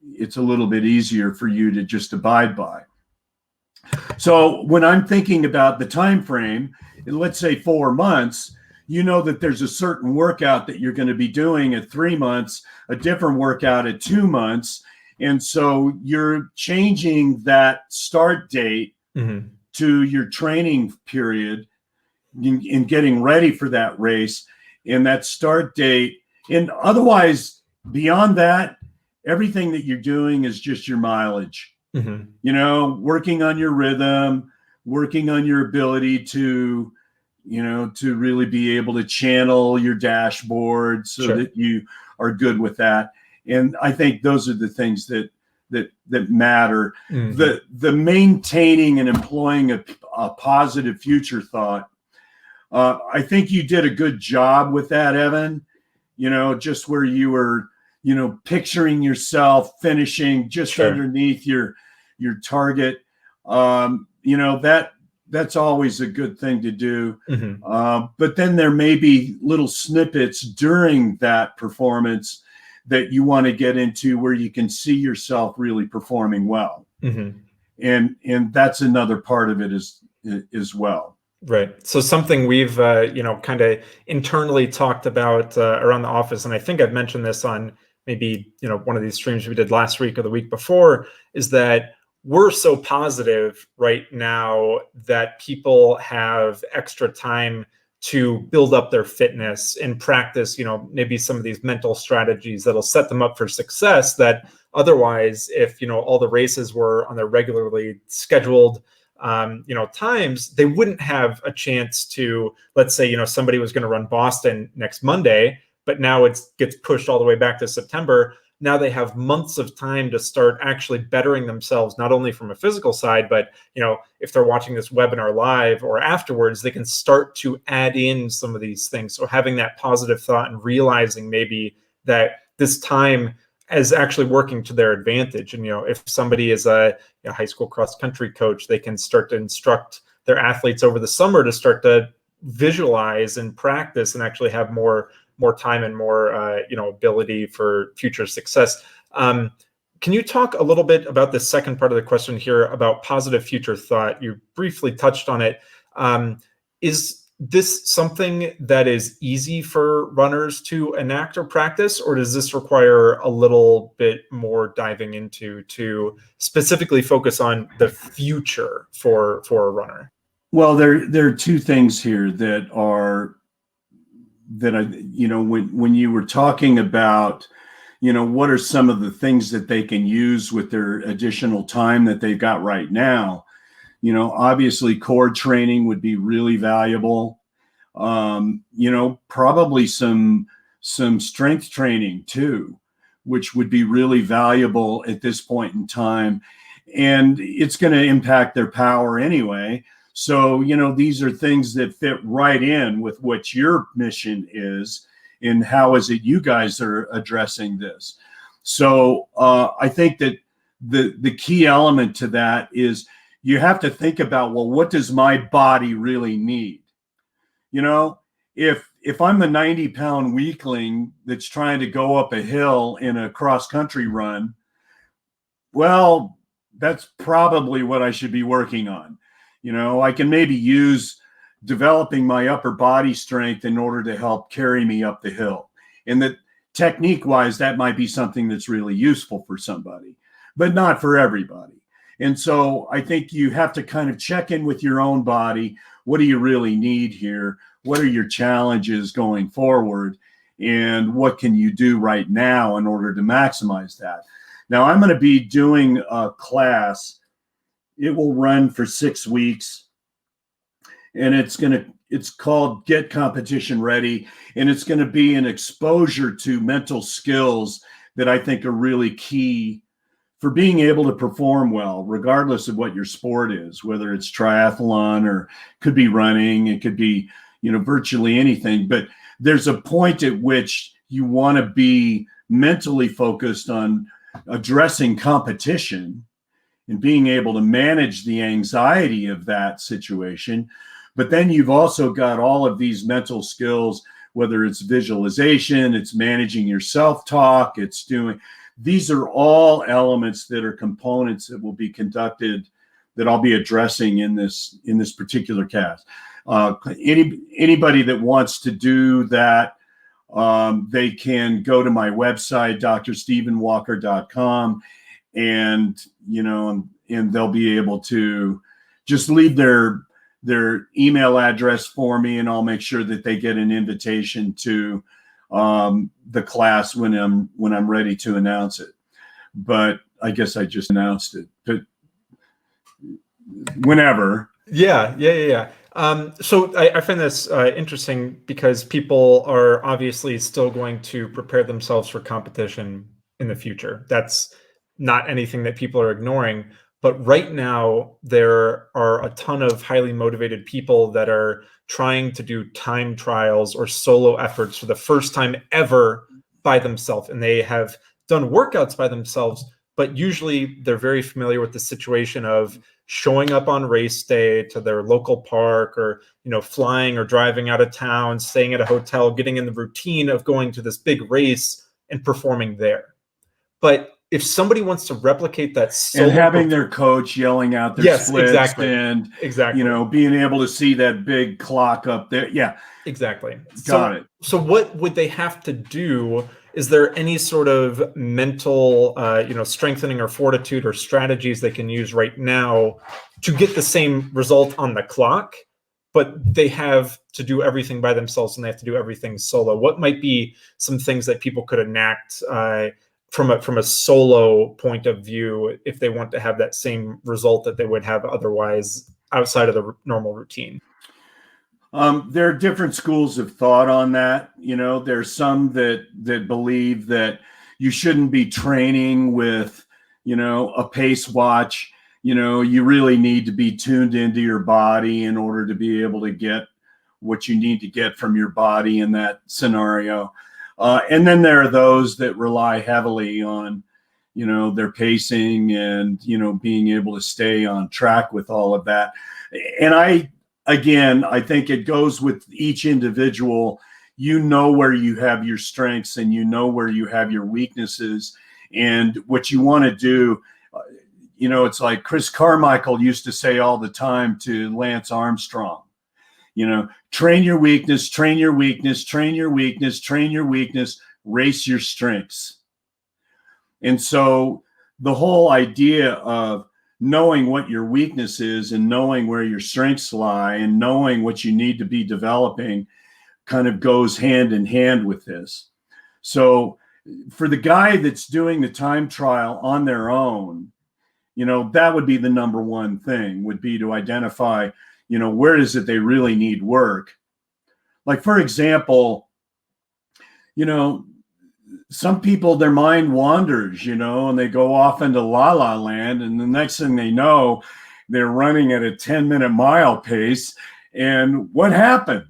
it's a little bit easier for you to just abide by. So when I'm thinking about the time frame, let's say 4 months, that there's a certain workout that you're going to be doing at 3 months, a different workout at 2 months. And so you're changing that start date to your training period in getting ready for that race, and that start date. And otherwise, beyond that, everything that you're doing is just your mileage. Working on your rhythm, working on your ability to really be able to channel your dashboard so that you are good with that. And I think those are the things that matter. The maintaining and employing a positive future thought. I think you did a good job with that, Evan. Just where you were, picturing yourself finishing just underneath your target. That's always a good thing to do. But then there may be little snippets during that performance that you want to get into where you can see yourself really performing well. And that's another part of it as well. Right. So something we've, kind of internally talked about around the office, and I think I've mentioned this on maybe, one of these streams we did last week or the week before, is that we're so positive right now that people have extra time to build up their fitness and practice, maybe some of these mental strategies that'll set them up for success, that otherwise, if, all the races were on their regularly scheduled times, they wouldn't have a chance to, let's say, somebody was going to run Boston next Monday, but now it gets pushed all the way back to September. Now they have months of time to start actually bettering themselves, not only from a physical side, but, if they're watching this webinar live or afterwards, they can start to add in some of these things. So having that positive thought and realizing maybe that this time is actually working to their advantage. And, if somebody is a high school cross country coach, they can start to instruct their athletes over the summer to start to visualize and practice and actually have more time and more, ability for future success. Can you talk a little bit about the second part of the question here about positive future thought? You briefly touched on it. Is this something that is easy for runners to enact or practice, or does this require a little bit more diving into to specifically focus on the future for a runner? Well, there are two things here that I, when you were talking about, what are some of the things that they can use with their additional time that they've got right now? Obviously core training would be really valuable. Probably some strength training too, which would be really valuable at this point in time. And it's going to impact their power anyway. So, these are things that fit right in with what your mission is and how is it you guys are addressing this. So I think that the key element to that is you have to think about, well, what does my body really need? If I'm the 90-pound weakling that's trying to go up a hill in a cross-country run, well, that's probably what I should be working on. I can maybe use developing my upper body strength in order to help carry me up the hill. And that technique wise, that might be something that's really useful for somebody, but not for everybody. And so I think you have to kind of check in with your own body. What do you really need here? What are your challenges going forward? And what can you do right now in order to maximize that? Now, I'm going to be doing a class. It will run for 6 weeks. And it's called Get Competition Ready. And it's going to be an exposure to mental skills that I think are really key for being able to perform well, regardless of what your sport is, whether it's triathlon or could be running, it could be, virtually anything. But there's a point at which you want to be mentally focused on addressing competition and being able to manage the anxiety of that situation. But then you've also got all of these mental skills, whether it's visualization, it's managing your self-talk, these are all elements that are components that will be conducted that I'll be addressing in this particular class. Anybody that wants to do that, they can go to my website, drstephenwalker.com, and they'll be able to just leave their email address for me, and I'll make sure that they get an invitation to the class when I'm ready to announce it. But I guess I just announced it, but whenever. Yeah. So I find this interesting because people are obviously still going to prepare themselves for competition in the future. That's not anything that people are ignoring. But right now, there are a ton of highly motivated people that are trying to do time trials or solo efforts for the first time ever by themselves. And they have done workouts by themselves, but usually they're very familiar with the situation of showing up on race day to their local park, or flying or driving out of town, staying at a hotel, getting in the routine of going to this big race and performing there. But if somebody wants to replicate that and having their coach yelling out their splits, and being able to see that big clock up there, exactly. Got it. So what would they have to do? Is there any sort of mental, strengthening or fortitude or strategies they can use right now to get the same result on the clock, but they have to do everything by themselves and they have to do everything solo? What might be some things that people could enact from a solo point of view if they want to have that same result that they would have otherwise outside of the normal routine? There are different schools of thought on that. There's some that believe that you shouldn't be training with, a pace watch. You really need to be tuned into your body in order to be able to get what you need to get from your body in that scenario. And then there are those that rely heavily on, their pacing and, being able to stay on track with all of that. And I think it goes with each individual. Where you have your strengths and where you have your weaknesses, and what you want to do. It's like Chris Carmichael used to say all the time to Lance Armstrong, train your weakness, train your weakness, train your weakness, train your weakness, race your strengths. And so the whole idea of knowing what your weakness is and knowing where your strengths lie and knowing what you need to be developing kind of goes hand in hand with this. So for the guy that's doing the time trial on their own, that would be the number one thing, would be to identify, where is it they really need work? Like, for example, some people, their mind wanders, and they go off into la la land. And the next thing they know, they're running at a 10-minute mile pace. And what happened?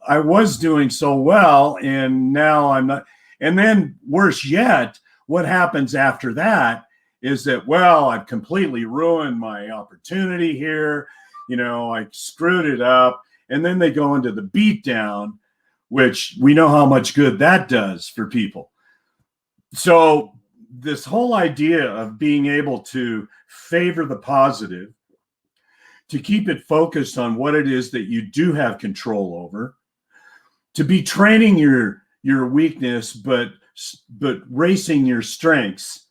I was doing so well, and now I'm not. And then worse yet, what happens after that is that, well, I've completely ruined my opportunity here. I screwed it up. And then they go into the beatdown, which we know how much good that does for people. So this whole idea of being able to favor the positive, to keep it focused on what it is that you do have control over, to be training your weakness, but racing your strengths,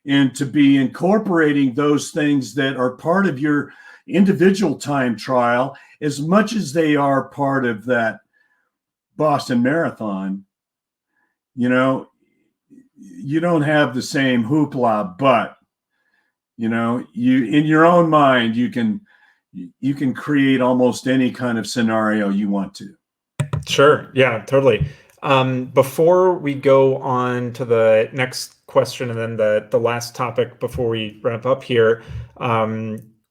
and to be incorporating those things that are part of your individual time trial as much as they are part of that Boston Marathon. You know, you don't have the same hoopla, but you know, you in your own mind, you can create almost any kind of scenario you want to. Sure. Yeah, totally. Before we go on to the next question and then the last topic before we wrap up here,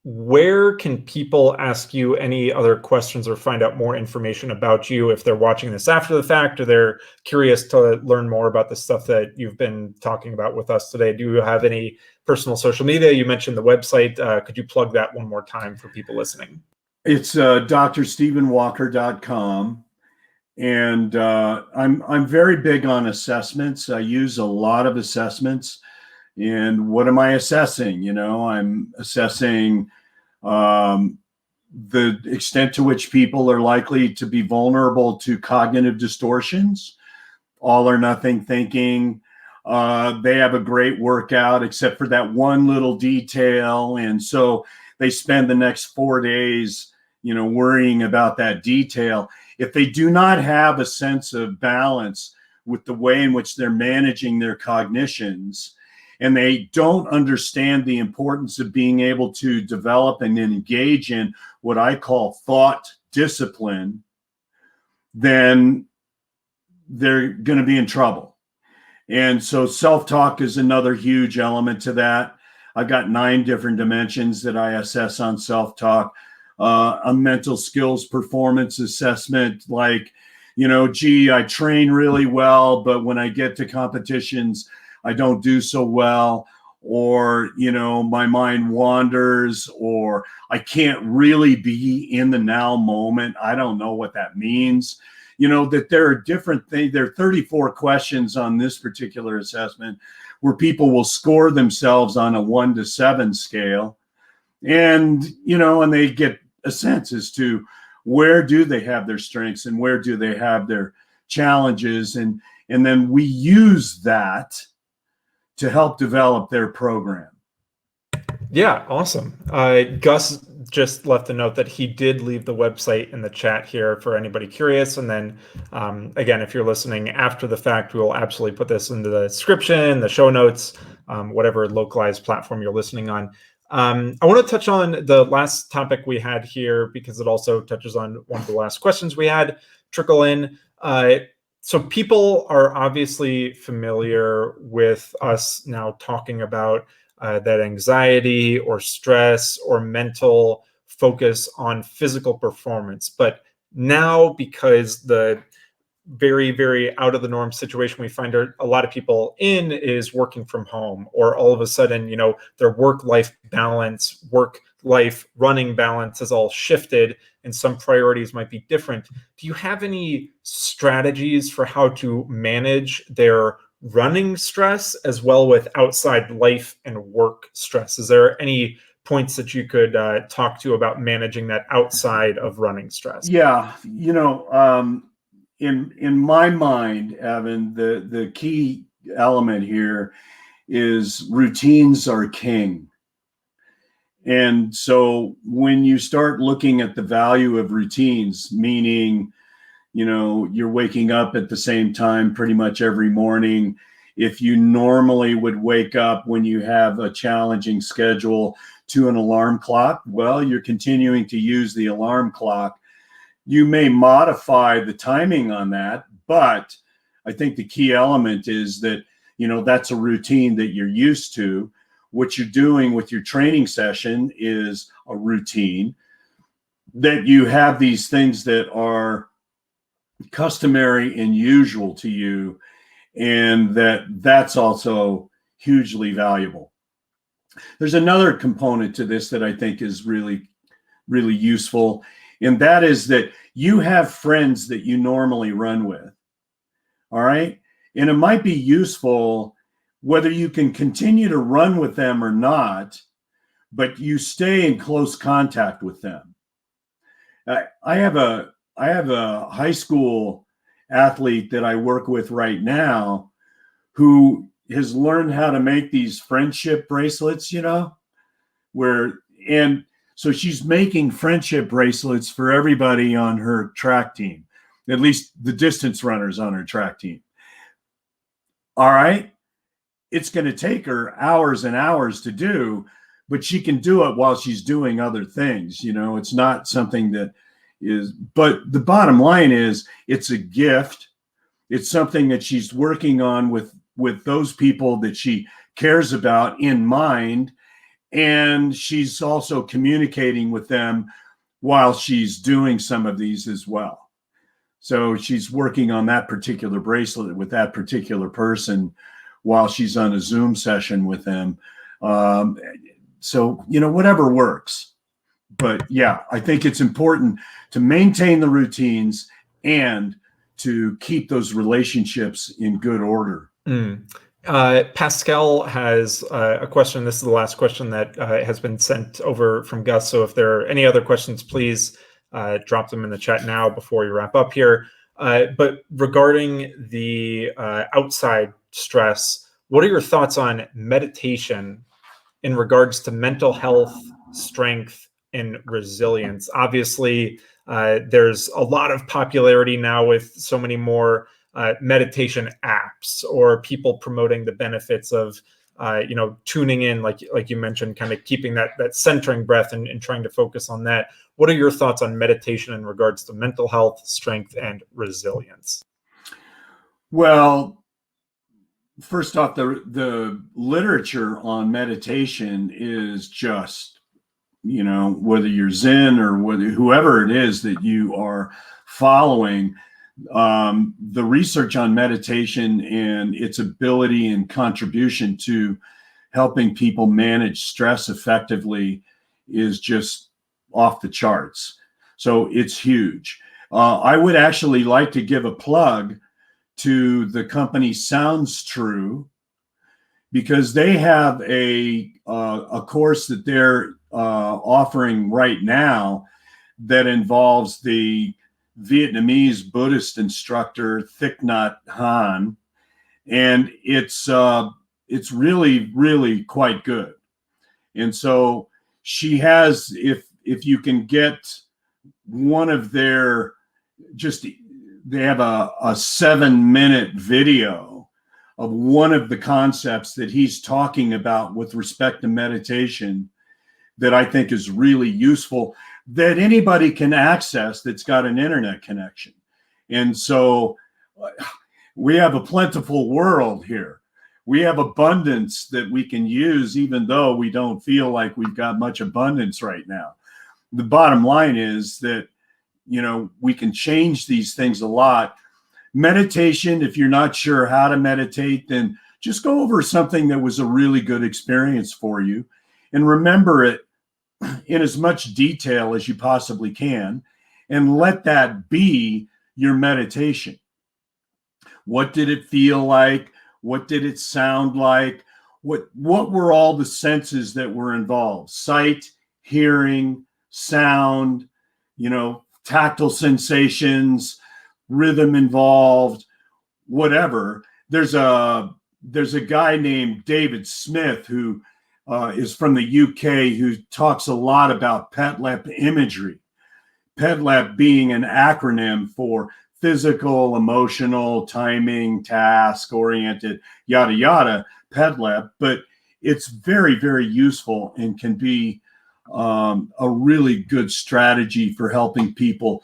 where can people ask you any other questions or find out more information about you if they're watching this after the fact or they're curious to learn more about the stuff that you've been talking about with us today? Do you have any personal social media? You mentioned the website. Could you plug that one more time for people listening? It's drstephenwalker.com. And I'm very big on assessments. I use a lot of assessments. And what am I assessing? You know, I'm assessing the extent to which people are likely to be vulnerable to cognitive distortions, all or nothing thinking. They have a great workout except for that one little detail. And so they spend the next 4 days, you know, worrying about that detail. If they do not have a sense of balance with the way in which they're managing their cognitions, and they don't understand the importance of being able to develop and engage in what I call thought discipline, then they're going to be in trouble. And so self-talk is another huge element to that. I've got 9 different dimensions that I assess on self-talk. A mental skills performance assessment, like, you know, gee, I train really well, but when I get to competitions, I don't do so well, or, you know, my mind wanders, or I can't really be in the now moment. I don't know what that means. You know, that there are different things. There are 34 questions on this particular assessment where people will score themselves on a 1 to 7 scale. And, you know, and they get a sense as to where do they have their strengths and where do they have their challenges. And then we use that to help develop their program. Yeah, awesome. Gus just left a note that he did leave the website in the chat here for anybody curious. And then again, if you're listening after the fact, we will absolutely put this in the description, the show notes, whatever localized platform you're listening on. I want to touch on the last topic we had here because it also touches on one of the last questions we had trickle in. So people are obviously familiar with us now talking about that anxiety or stress or mental focus on physical performance. But now, because the very, very out of the norm situation we find a lot of people in is working from home, or all of a sudden, you know, their work-life balance, work-life running balance has all shifted and some priorities might be different. Do you have any strategies for how to manage their running stress as well with outside life and work stress? Is there any points that you could talk to about managing that outside of running stress? Yeah, you know, in my mind, Evan, the key element here is routines are king. And so when you start looking at the value of routines, meaning, you know, you're waking up at the same time pretty much every morning. If you normally would wake up when you have a challenging schedule to an alarm clock, well, you're continuing to use the alarm clock. You may modify the timing on that, but I think the key element is that, you know, that's a routine that you're used to. What you're doing with your training session is a routine, that you have these things that are customary and usual to you, and that's also hugely valuable. There's another component to this that I think is really, really useful, and that is that you have friends that you normally run with. All right. And it might be useful whether you can continue to run with them or not, but you stay in close contact with them. I have a high school athlete that I work with right now who has learned how to make these friendship bracelets, and so she's making friendship bracelets for everybody on her track team, at least the distance runners on her track team. All right. It's going to take her hours and hours to do, but she can do it while she's doing other things. It's not something that is, but the bottom line is it's a gift. It's something that she's working on with those people that she cares about in mind. And she's also communicating with them while she's doing some of these as well. So she's working on that particular bracelet with that particular person while she's on a Zoom session with them. So, whatever works. But yeah, I think it's important to maintain the routines and to keep those relationships in good order. Pascal has a question. This is the last question that has been sent over from Gus. So if there are any other questions, please drop them in the chat now before we wrap up here. But regarding the outside stress, what are your thoughts on meditation in regards to mental health, strength, and resilience? Obviously, there's a lot of popularity now with so many more meditation apps or people promoting the benefits of tuning in, like you mentioned, kind of keeping that centering breath and trying to focus on that. What are your thoughts on meditation in regards to mental health, strength, and resilience? Well, first off, the literature on meditation is just, whether you're Zen or whoever it is that you are following, the research on meditation and its ability and contribution to helping people manage stress effectively is just off the charts. So it's huge. I would actually like to give a plug to the company Sounds True, because they have a course that they're offering right now that involves the Vietnamese Buddhist instructor Thich Nhat Hanh, and it's really, really quite good. And so she has, if you can get one of their, they have a 7-minute video of one of the concepts that he's talking about with respect to meditation that I think is really useful, that anybody can access that's got an internet connection. And so we have a plentiful world here. We have abundance that we can use, even though we don't feel like we've got much abundance right now. The bottom line is that, we can change these things a lot. Meditation, if you're not sure how to meditate, then just go over something that was a really good experience for you and remember it in as much detail as you possibly can, and let that be your meditation. What did it feel like? What did it sound like? What were all the senses that were involved? Sight, hearing, sound, tactile sensations, rhythm involved, whatever. There's a guy named David Smith who is from the UK, who talks a lot about PETLEP imagery. PETLEP being an acronym for physical, emotional, timing, task oriented, yada, yada, PETLEP. But it's very, very useful and can be a really good strategy for helping people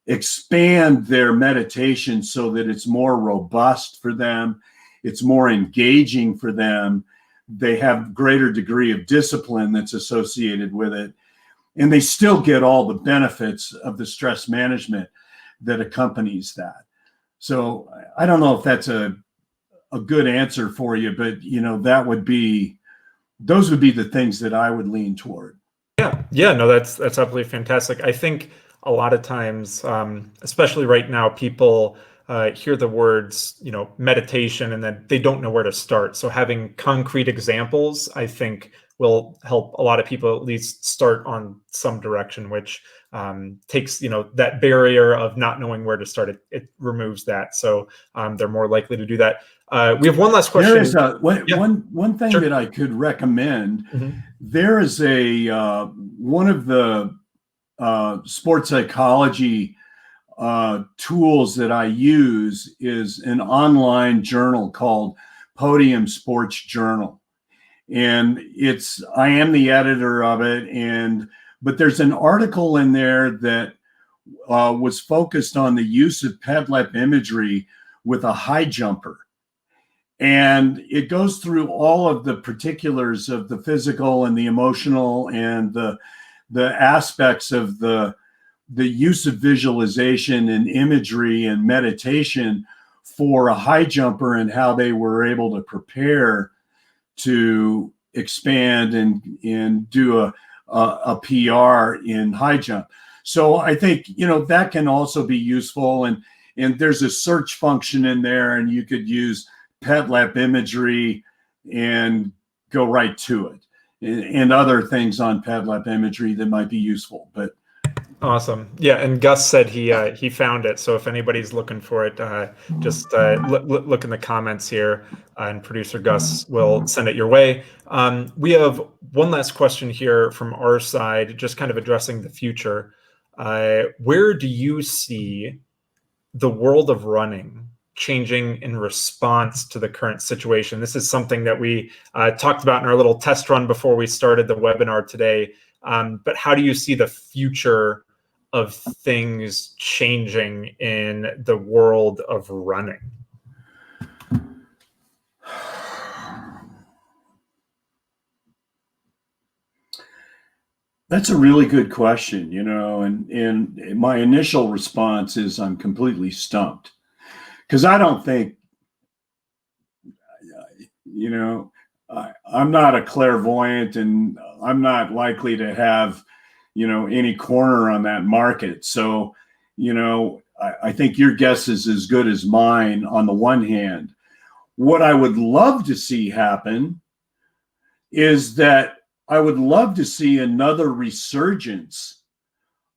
expand their meditation so that it's more robust for them, it's more engaging for them. They have greater degree of discipline that's associated with it, and they still get all the benefits of the stress management that accompanies that. So I don't know if that's a good answer for you, but those would be the things that I would lean toward. Yeah, no, that's absolutely fantastic. I think a lot of times, especially right now, people hear the words, meditation, and then they don't know where to start. So having concrete examples, I think, will help a lot of people at least start on some direction, which takes, that barrier of not knowing where to start. It removes that. So they're more likely to do that. We have one last question. There is one thing Sure. that I could recommend. Mm-hmm. There is one of the sports psychology tools that I use is an online journal called Podium Sports Journal. And I am the editor of it. But there's an article in there that was focused on the use of PEDLEP imagery with a high jumper. And it goes through all of the particulars of the physical and the emotional and the aspects of the use of visualization and imagery and meditation for a high jumper and how they were able to prepare to expand and do a PR in high jump. So I think, that can also be useful. And there's a search function in there, and you could use PEDLEP imagery and go right to it, and other things on PEDLEP imagery that might be useful. But awesome. Yeah, and Gus said he found it. So if anybody's looking for it, just look in the comments here, and producer Gus will send it your way. We have one last question here from our side, just kind of addressing the future. Where do you see the world of running changing in response to the current situation? This is something that we talked about in our little test run before we started the webinar today. But how do you see the future of things changing in the world of running? That's a really good question, and my initial response is I'm completely stumped, because I don't think, I'm not a clairvoyant, and I'm not likely to have, any corner on that market. So, I think your guess is as good as mine on the one hand. What I would love to see happen is that I would love to see another resurgence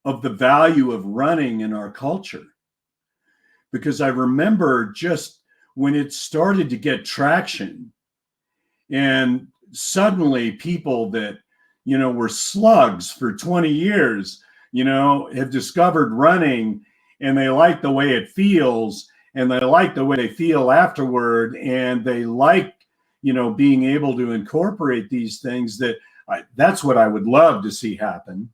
of the value of running in our culture. Because I remember just when it started to get traction, and suddenly people that, were slugs for 20 years, have discovered running, and they like the way it feels, and they like the way they feel afterward, and they like, being able to incorporate these things. That's what I would love to see happen.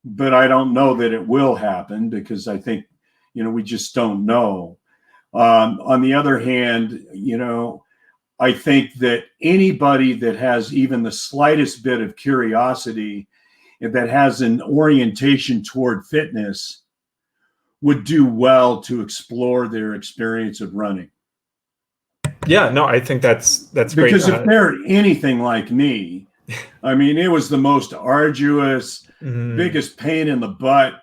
But I don't know that it will happen, because I think, we just don't know. On the other hand, I think that anybody that has even the slightest bit of curiosity and that has an orientation toward fitness would do well to explore their experience of running. Yeah, no, I think that's great. Because if they're anything like me, I mean, it was the most arduous, biggest pain in the butt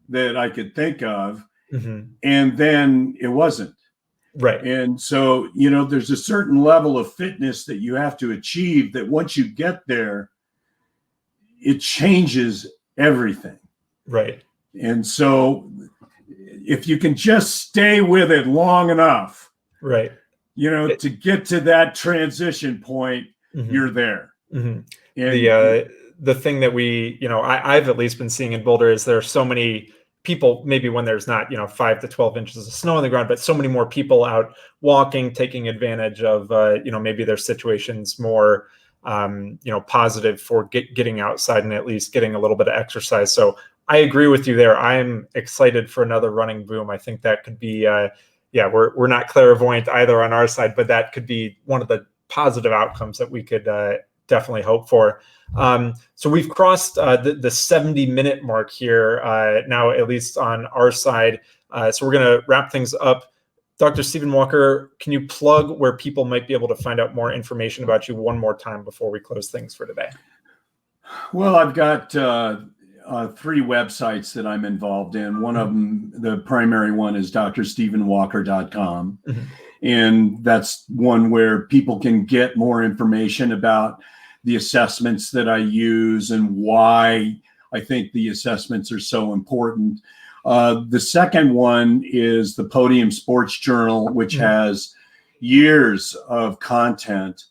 that I could think of. And then it wasn't. Right. And so, there's a certain level of fitness that you have to achieve, that once you get there, it changes everything. Right. And so if you can just stay with it long enough, right, to get to that transition point, you're there. And the thing that I've at least been seeing in Boulder is there are so many people, maybe when there's not 5 to 12 inches of snow on the ground, but so many more people out walking, taking advantage of maybe their situation's more positive for getting outside and at least getting a little bit of exercise. So I agree with you there. I'm excited for another running boom. I think that could be we're not clairvoyant either on our side, but that could be one of the positive outcomes that we could definitely hope for. So we've crossed the 70-minute mark here now, at least on our side. So we're going to wrap things up. Dr. Stephen Walker, can you plug where people might be able to find out more information about you one more time before we close things for today? Well, I've got three websites that I'm involved in. One of them, the primary one, is drstephenwalker.com. Mm-hmm. And that's one where people can get more information about the assessments that I use and why I think the assessments are so important. The second one is the Podium Sports Journal, which has years of content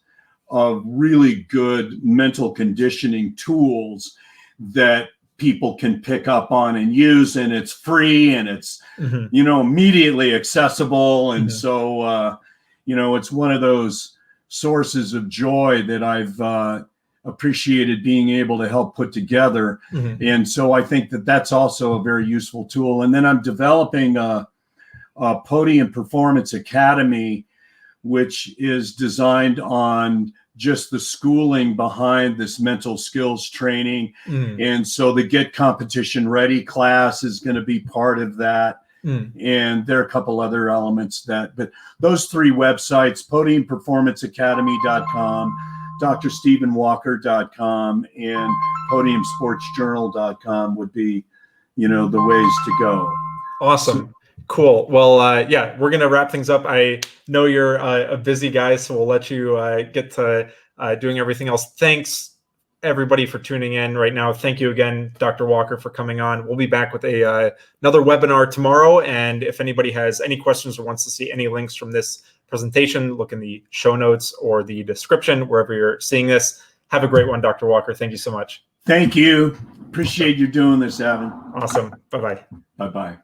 of really good mental conditioning tools that people can pick up on and use, and it's free and it's immediately accessible. And so it's one of those sources of joy that I've appreciated being able to help put together. And so I think that that's also a very useful tool. And then I'm developing a Podium Performance Academy, which is designed on just the schooling behind this mental skills training. And so the Get Competition Ready class is going to be part of that. And there are a couple other elements but those three websites, podiumperformanceacademy.com, drstephenwalker.com, and podiumsportsjournal.com would be, the ways to go. Awesome. Cool. Well, we're going to wrap things up. I know you're a busy guy, so we'll let you get to doing everything else. Thanks, everybody, for tuning in right now. Thank you again, Dr. Walker, for coming on. We'll be back with another webinar tomorrow. And if anybody has any questions or wants to see any links from this presentation, look in the show notes or the description, wherever you're seeing this. Have a great one, Dr. Walker. Thank you so much. Thank you. Appreciate you doing this, Evan. Awesome. Bye-bye. Bye-bye.